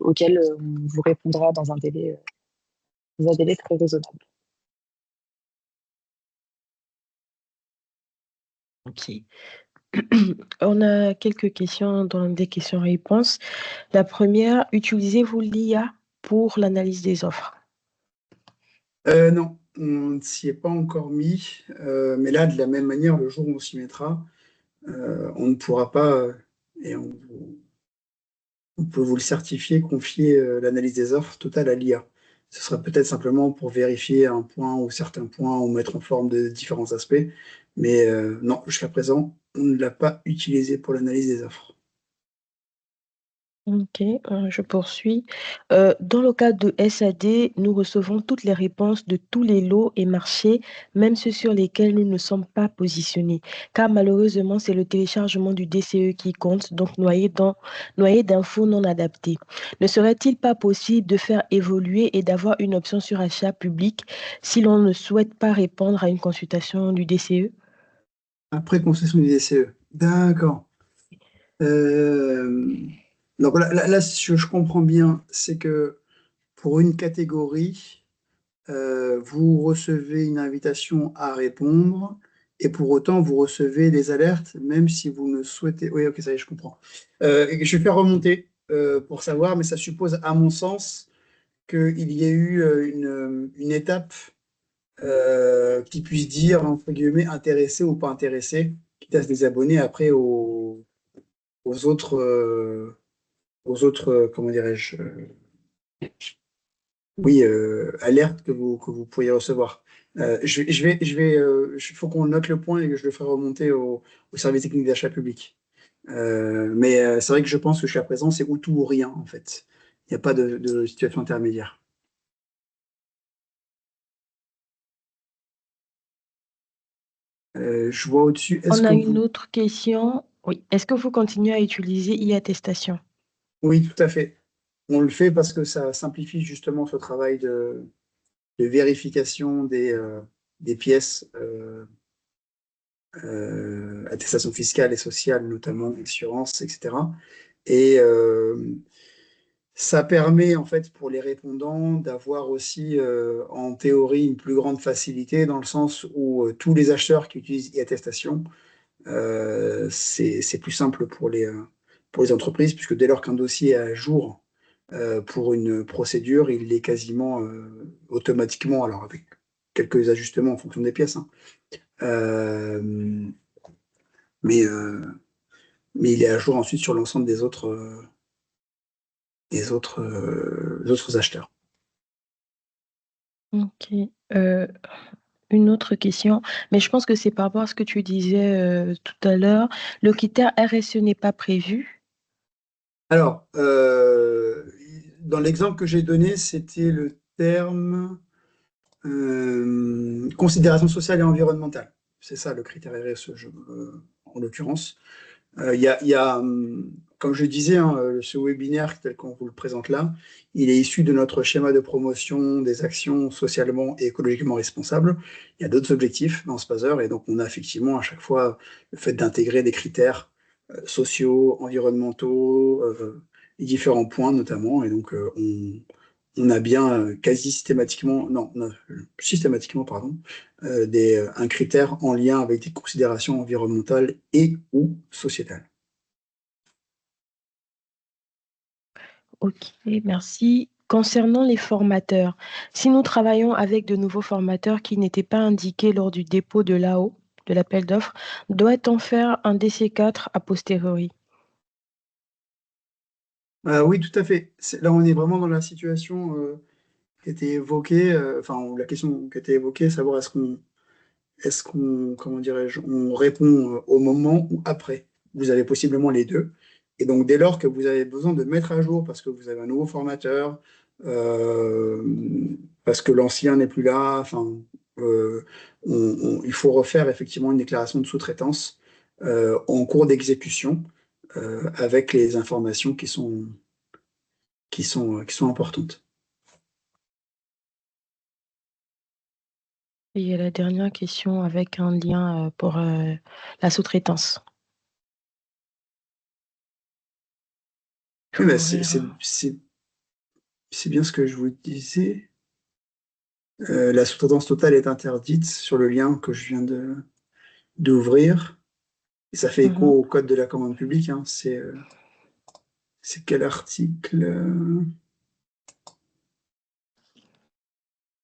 auxquelles on vous répondra dans un délai très raisonnable. Ok. On a quelques questions dans des questions-réponses. La première, utilisez-vous l'IA pour l'analyse des offres? Non, on ne s'y est pas encore mis, mais là, de la même manière, le jour où on s'y mettra, on ne pourra pas, et on peut vous le certifier, confier l'analyse des offres totale à l'IA. Ce sera peut-être simplement pour vérifier un point ou certains points ou mettre en forme de différents aspects, mais non, jusqu'à présent, on ne l'a pas utilisé pour l'analyse des offres. OK, je poursuis. Dans le cas de SAD, nous recevons toutes les réponses de tous les lots et marchés, même ceux sur lesquels nous ne sommes pas positionnés. Car malheureusement, c'est le téléchargement du DCE qui compte, donc noyé d'infos non adaptées. Ne serait-il pas possible de faire évoluer et d'avoir une option sur achat public si l'on ne souhaite pas répondre à une consultation du DCE? Après concession du DCE. D'accord. Euh, donc là, si je comprends bien, c'est que pour une catégorie, vous recevez une invitation à répondre et pour autant vous recevez des alertes même si vous ne souhaitez. Oui, ok, ça y est, je comprends. Et je vais faire remonter pour savoir, mais ça suppose, à mon sens, qu'il y ait eu une étape qui puisse dire, entre guillemets, intéressé ou pas intéressé, quitte à se désabonner après aux autres, comment dirais-je, oui, alertes que vous pourriez recevoir. Il faut qu'on note le point et que je le ferai remonter au service technique d'achat public. Mais c'est vrai que je pense que jusqu'à présent, c'est ou tout ou rien, en fait. Il n'y a pas de situation intermédiaire. Je vois au-dessus, est-ce On que a une vous... autre question. Oui. Est-ce que vous continuez à utiliser e-attestation? Oui, tout à fait. On le fait parce que ça simplifie justement ce travail de vérification des pièces, attestation fiscale et sociale, notamment assurance, etc. Et ça permet en fait pour les répondants d'avoir aussi en théorie une plus grande facilité dans le sens où tous les acheteurs qui utilisent e-attestation, c'est plus simple pour les entreprises puisque dès lors qu'un dossier est à jour pour une procédure, il est quasiment automatiquement, alors avec quelques ajustements en fonction des pièces, hein, euh, mais, euh, mais il est à jour ensuite sur l'ensemble des autres acheteurs. OK. Une autre question, mais je pense que c'est par rapport à ce que tu disais, tout à l'heure. Le critère RSE n'est pas prévu? Alors, dans l'exemple que j'ai donné, c'était le terme considération sociale et environnementale. C'est ça le critère RSE, en l'occurrence. Comme je disais, hein, ce webinaire tel qu'on vous le présente là, il est issu de notre schéma de promotion des actions socialement et écologiquement responsables. Il y a d'autres objectifs dans ce Spazer et donc on a effectivement à chaque fois le fait d'intégrer des critères sociaux, environnementaux, les différents points notamment. Et donc on a bien quasi systématiquement, non, systématiquement, pardon, un critère en lien avec des considérations environnementales et ou sociétales. OK, merci. Concernant les formateurs, si nous travaillons avec de nouveaux formateurs qui n'étaient pas indiqués lors du dépôt de l'AO, de l'appel d'offres, doit-on faire un DC4 a posteriori? Oui, tout à fait. Là, on est vraiment dans la situation qui était évoquée, enfin, la question qui était évoquée, savoir comment dirais-je, on répond au moment ou après. Vous avez possiblement les deux. Et donc, dès lors que vous avez besoin de mettre à jour parce que vous avez un nouveau formateur, parce que l'ancien n'est plus là. Enfin, il faut refaire effectivement une déclaration de sous-traitance en cours d'exécution avec les informations qui sont importantes. Et il y a la dernière question avec un lien pour la sous-traitance. Oui, Faut bah, ouvrir. c'est bien ce que je vous disais. La sous-traitance totale est interdite sur le lien que je viens d'ouvrir. Et ça fait écho Mhm. au code de la commande publique, hein. C'est quel article?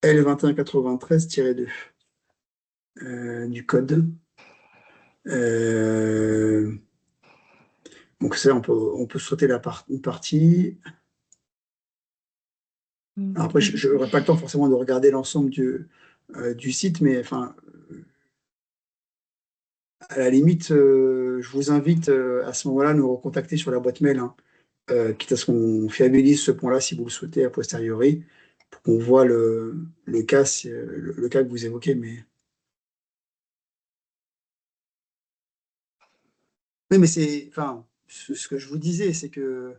L2193-2 du code. Donc ça, on peut sauter une partie. Alors après, je n'aurai pas le temps forcément de regarder l'ensemble du site, mais enfin, à la limite, je vous invite à ce moment-là à nous recontacter sur la boîte mail, hein, quitte à ce qu'on fiabilise ce point-là si vous le souhaitez a posteriori, pour qu'on voit le cas, le cas que vous évoquez. Mais oui, mais c'est, enfin, ce que je vous disais, c'est que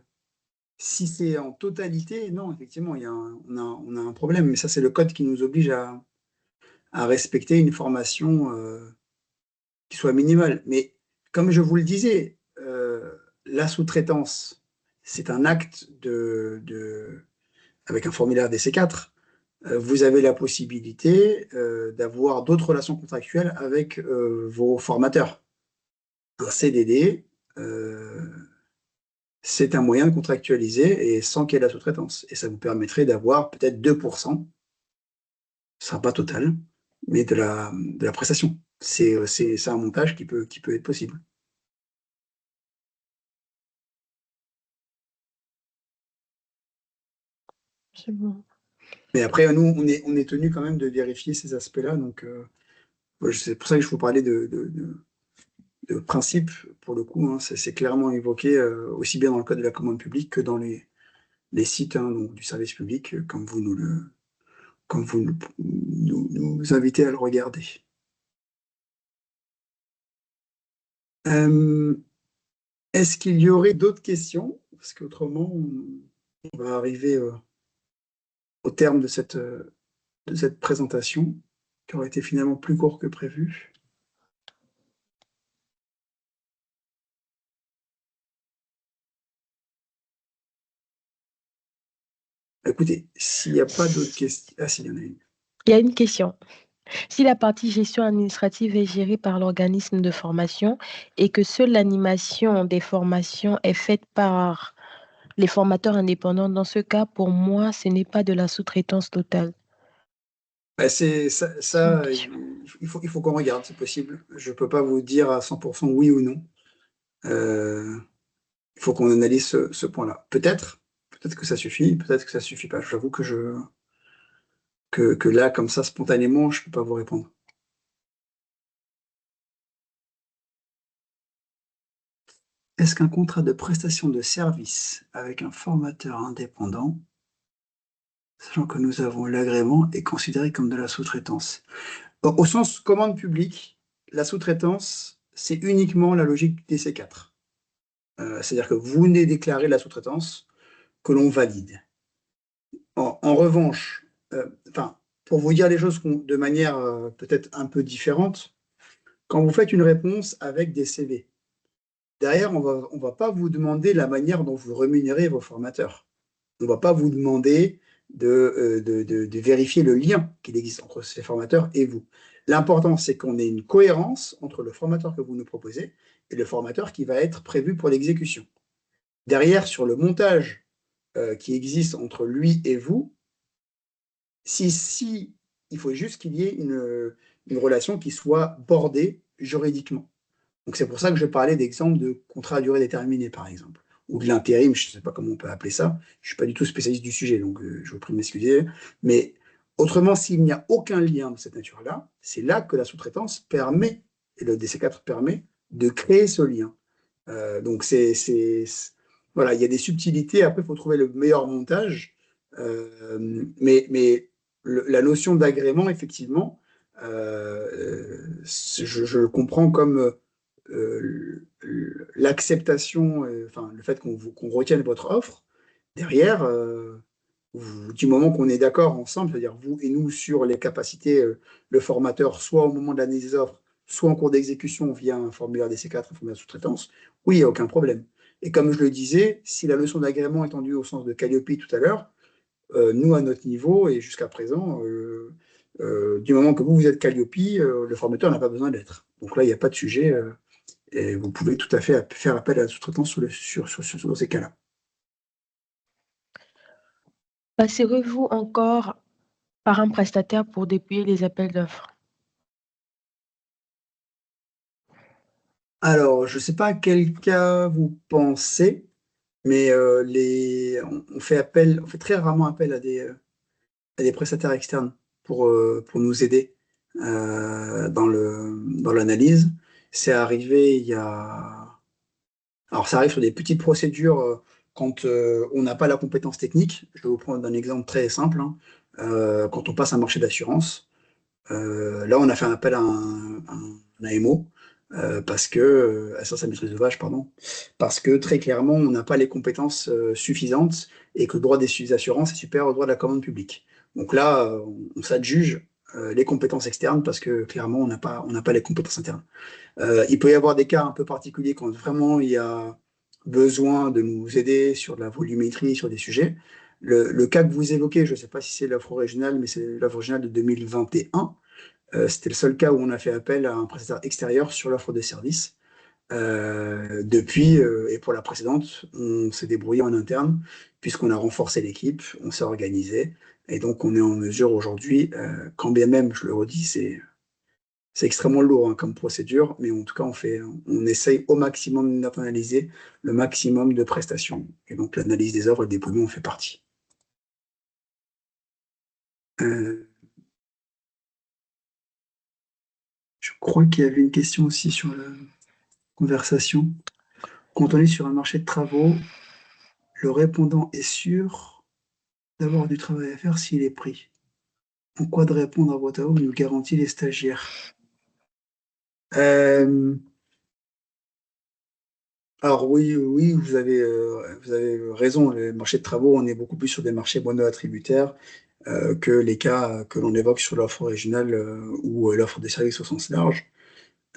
si c'est en totalité, non, effectivement, on a un problème. Mais ça, c'est le code qui nous oblige à respecter une formation qui soit minimale. Mais comme je vous le disais, la sous-traitance, c'est un acte avec un formulaire DC4. Vous avez la possibilité d'avoir d'autres relations contractuelles avec vos formateurs. Un CDD, c'est un moyen de contractualiser et sans qu'il y ait la sous-traitance. Et ça vous permettrait d'avoir peut-être 2%, ce ne sera pas total, mais de la prestation. C'est un montage qui peut être possible. C'est bon. Mais après, nous, on est tenu quand même de vérifier ces aspects-là. Donc, c'est pour ça que je vous parlais de principe, pour le coup. Hein, c'est clairement évoqué aussi bien dans le code de la commande publique que dans les sites, hein, donc, du service public, comme vous nous invitez à le regarder. Euh, Est-ce qu'il y aurait d'autres questions? Parce qu'autrement, on va arriver au terme de cette présentation, qui aurait été finalement plus court que prévu. Écoutez, s'il n'y a pas d'autres questions... Ah, si, il y en a une. Il y a une question. Si la partie gestion administrative est gérée par l'organisme de formation et que seule l'animation des formations est faite par les formateurs indépendants, dans ce cas, pour moi, ce n'est pas de la sous-traitance totale. Bah, C'est une question. il faut qu'on regarde, c'est possible. Je ne peux pas vous dire à 100% oui ou non. Il faut qu'on analyse ce point-là. Peut-être que ça suffit, peut-être que ça suffit pas. J'avoue que là, comme ça, spontanément, je ne peux pas vous répondre. Est-ce qu'un contrat de prestation de service avec un formateur indépendant, sachant que nous avons l'agrément, est considéré comme de la sous-traitance? Au sens commande publique, la sous-traitance, c'est uniquement la logique du DC4. C'est-à-dire que vous venez déclarer la sous-traitance que l'on valide. En revanche, enfin, pour vous dire les choses de manière peut-être un peu différente, quand vous faites une réponse avec des CV, derrière, on va pas vous demander la manière dont vous rémunérez vos formateurs. On ne va pas vous demander de vérifier le lien qu'il existe entre ces formateurs et vous. L'important, c'est qu'on ait une cohérence entre le formateur que vous nous proposez et le formateur qui va être prévu pour l'exécution. Derrière, sur le montage qui existe entre lui et vous, si il faut juste qu'il y ait une relation qui soit bordée juridiquement. Donc c'est pour ça que je parlais d'exemples de contrat à durée déterminée, par exemple, ou de l'intérim, je ne sais pas comment on peut appeler ça. Je ne suis pas du tout spécialiste du sujet, donc je vous prie de m'excuser. Mais autrement, s'il n'y a aucun lien de cette nature-là, c'est là que la sous-traitance permet, et le DC4 permet, de créer ce lien. Donc voilà, il y a des subtilités. Après, il faut trouver le meilleur montage Mais la notion d'agrément, effectivement, je le comprends comme l'acceptation, enfin, le fait qu'on retienne votre offre. Derrière, du moment qu'on est d'accord ensemble, c'est-à-dire vous et nous, sur les capacités, le formateur, soit au moment de l'analyse des offres, soit en cours d'exécution via un formulaire DC4, un formulaire de sous-traitance, oui, il n'y a aucun problème. Et comme je le disais, si la notion d'agrément est entendue au sens de Calliope tout à l'heure, nous, à notre niveau et jusqu'à présent, du moment que vous êtes Calliope, le formateur n'a pas besoin d'être. Donc là, il n'y a pas de sujet, et vous pouvez tout à fait faire appel à la sous-traitance sur ces cas-là. Passerez-vous encore par un prestataire pour déployer les appels d'offres? Alors, je ne sais pas à quel cas vous pensez, mais on fait très rarement appel à des prestataires externes pour nous aider dans l'analyse. C'est arrivé il y a Alors, ça arrive sur des petites procédures quand on n'a pas la compétence technique. Je vais vous prendre un exemple très simple, hein. Quand on passe un marché d'assurance, là, on a fait un appel à un AMO parce que, ça maîtrise d'ouvrage, pardon, parce que très clairement, on n'a pas les compétences suffisantes et que le droit des assurances est supérieur au droit de la commande publique. Donc là, on s'adjuge les compétences externes parce que clairement, on n'a pas les compétences internes. Il peut y avoir des cas un peu particuliers quand vraiment il y a besoin de nous aider sur de la volumétrie, sur des sujets. Le cas que vous évoquez, je ne sais pas si c'est l'offre originale, mais c'est l'offre originale de 2021. C'était le seul cas où on a fait appel à un prestataire extérieur sur l'offre de service. Depuis, et pour la précédente, on s'est débrouillé en interne, puisqu'on a renforcé l'équipe, on s'est organisé, et donc on est en mesure aujourd'hui, quand bien même, je le redis, c'est extrêmement lourd hein, comme procédure, mais en tout cas, on essaye au maximum d'internaliser le maximum de prestations. Et donc, l'analyse des offres et le déploiement en fait partie. Euh, je crois qu'il y avait une question aussi sur la conversation. Quand on est sur un marché de travaux, le répondant est sûr d'avoir du travail à faire s'il est pris. En quoi de répondre à votre offre nous garantit les stagiaires? Euh, Alors oui, oui, vous avez raison. Les marchés de travaux, on est beaucoup plus sur des marchés mono-attributaires que les cas que l'on évoque sur l'offre originale ou l'offre de services au sens large.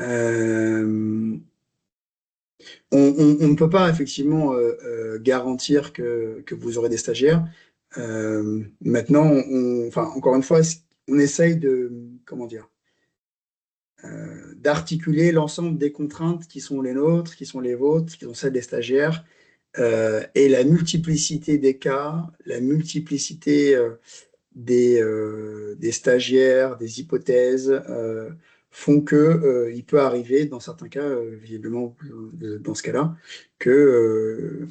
Euh, on ne peut pas effectivement garantir que vous aurez des stagiaires. Maintenant, enfin, encore une fois, on essaye de, comment dire, d'articuler l'ensemble des contraintes qui sont les nôtres, qui sont les vôtres, qui sont celles des stagiaires, et la multiplicité des cas, la multiplicité des stagiaires, des hypothèses, font que il peut arriver, dans certains cas, visiblement dans ce cas-là, que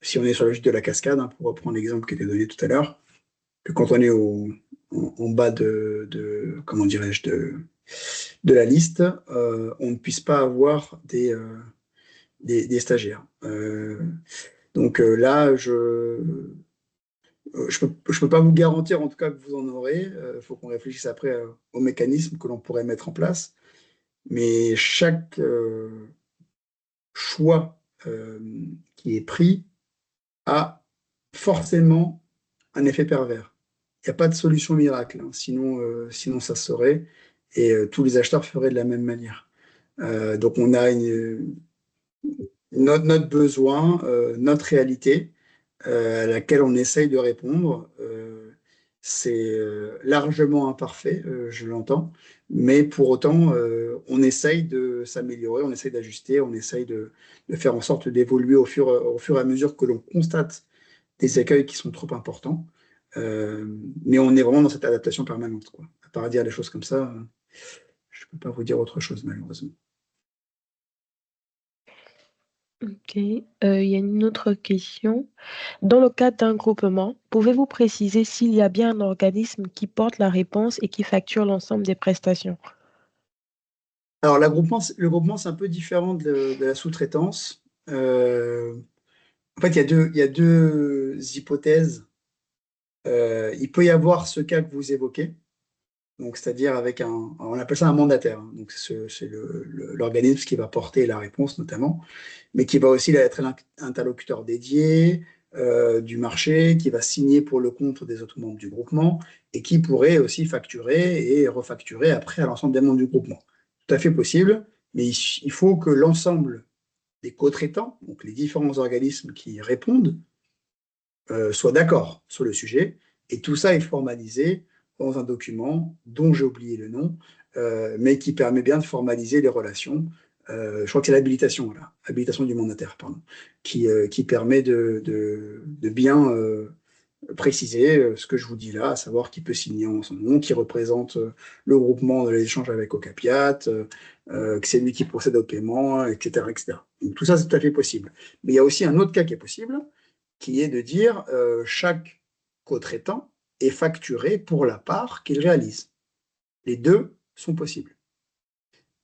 si on est sur la logique de la cascade, hein, pour reprendre l'exemple qui était donné tout à l'heure, que quand on est en bas comment dirais-je, de la liste, on ne puisse pas avoir des stagiaires. Donc là, je peux pas vous garantir en tout cas que vous en aurez. Il faut qu'on réfléchisse après aux mécanismes que l'on pourrait mettre en place. Mais chaque choix qui est pris a forcément un effet pervers. Il n'y a pas de solution miracle, hein, sinon ça se saurait et tous les acheteurs feraient de la même manière. Donc on a notre besoin, notre réalité à laquelle on essaye de répondre. C'est largement imparfait, je l'entends, mais pour autant, on essaye de s'améliorer, on essaye d'ajuster, on essaye de faire en sorte d'évoluer au fur et à mesure que l'on constate des accueils qui sont trop importants. Mais on est vraiment dans cette adaptation permanente, quoi. À part dire les choses comme ça, je ne peux pas vous dire autre chose, malheureusement. Ok. Il y a une autre question. Dans le cadre d'un groupement, pouvez-vous préciser s'il y a bien un organisme qui porte la réponse et qui facture l'ensemble des prestations? Alors, le groupement, c'est un peu différent de la sous-traitance. En fait, il y a deux hypothèses Il peut y avoir ce cas que vous évoquez, donc c'est-à-dire avec on appelle ça un mandataire, hein. Donc c'est l'organisme qui va porter la réponse notamment, mais qui va aussi être l'interlocuteur dédié du marché, qui va signer pour le compte des autres membres du groupement et qui pourrait aussi facturer et refacturer après à l'ensemble des membres du groupement. Tout à fait possible, mais il faut que l'ensemble des co-traitants, donc les différents organismes qui répondent, soient d'accord sur le sujet, et tout ça est formalisé dans un document dont j'ai oublié le nom, mais qui permet bien de formaliser les relations. Je crois que c'est l'habilitation, voilà, habilitation du mandataire, pardon, qui permet de bien préciser ce que je vous dis là, à savoir qui peut signer en son nom, qui représente le groupement de l'échange avec Ocapiat, que c'est lui qui procède au paiement, etc., etc. Donc, tout ça, c'est tout à fait possible. Mais il y a aussi un autre cas qui est possible, qui est de dire chaque co-traitant est facturé pour la part qu'il réalise. Les deux sont possibles.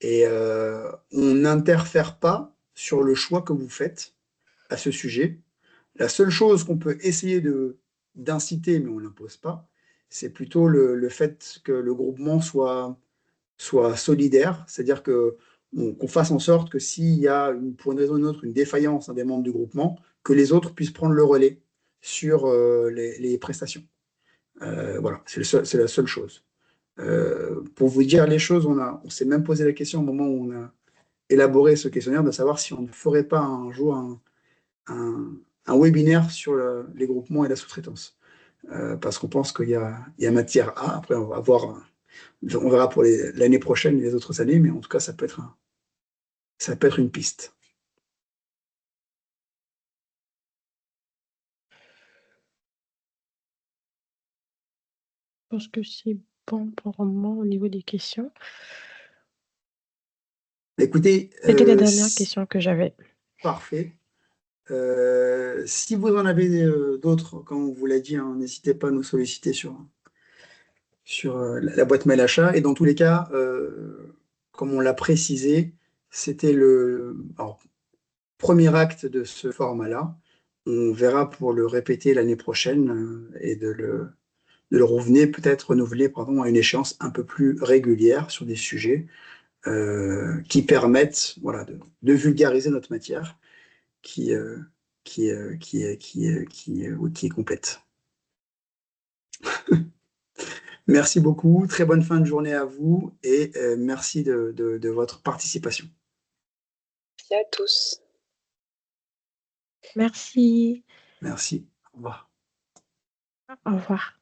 Et on n'interfère pas sur le choix que vous faites à ce sujet. La seule chose qu'on peut essayer d'inciter, mais on ne l'impose pas, c'est plutôt le fait que le groupement soit solidaire, c'est-à-dire qu'on fasse en sorte que s'il y a, pour une raison ou une autre, une défaillance des membres du groupement, que les autres puissent prendre le relais sur les prestations. Voilà, c'est la seule chose. Pour vous dire les choses, on s'est même posé la question au moment où on a élaboré ce questionnaire de savoir si on ne ferait pas un jour un, un webinaire sur les groupements et la sous-traitance. Parce qu'on pense qu'il y a matière à. Après, on va voir, on verra pour l'année prochaine et les autres années, mais en tout cas, ça peut être une piste. Je pense que c'est bon pour moi au niveau des questions. Écoutez, C'était la dernière question que j'avais. parfait. Si vous en avez d'autres, comme on vous l'a dit, hein, n'hésitez pas à nous solliciter sur la boîte mail achat. Et dans tous les cas, comme on l'a précisé, c'était alors, premier acte de ce format-là. On verra pour le répéter l'année prochaine et de le revenir, peut-être renouveler, pardon, à une échéance un peu plus régulière sur des sujets qui permettent, voilà, de vulgariser notre matière qui, qui est complète. Merci beaucoup, très bonne fin de journée à vous et merci de votre participation. Merci à tous. Merci. Merci, au revoir. Au revoir.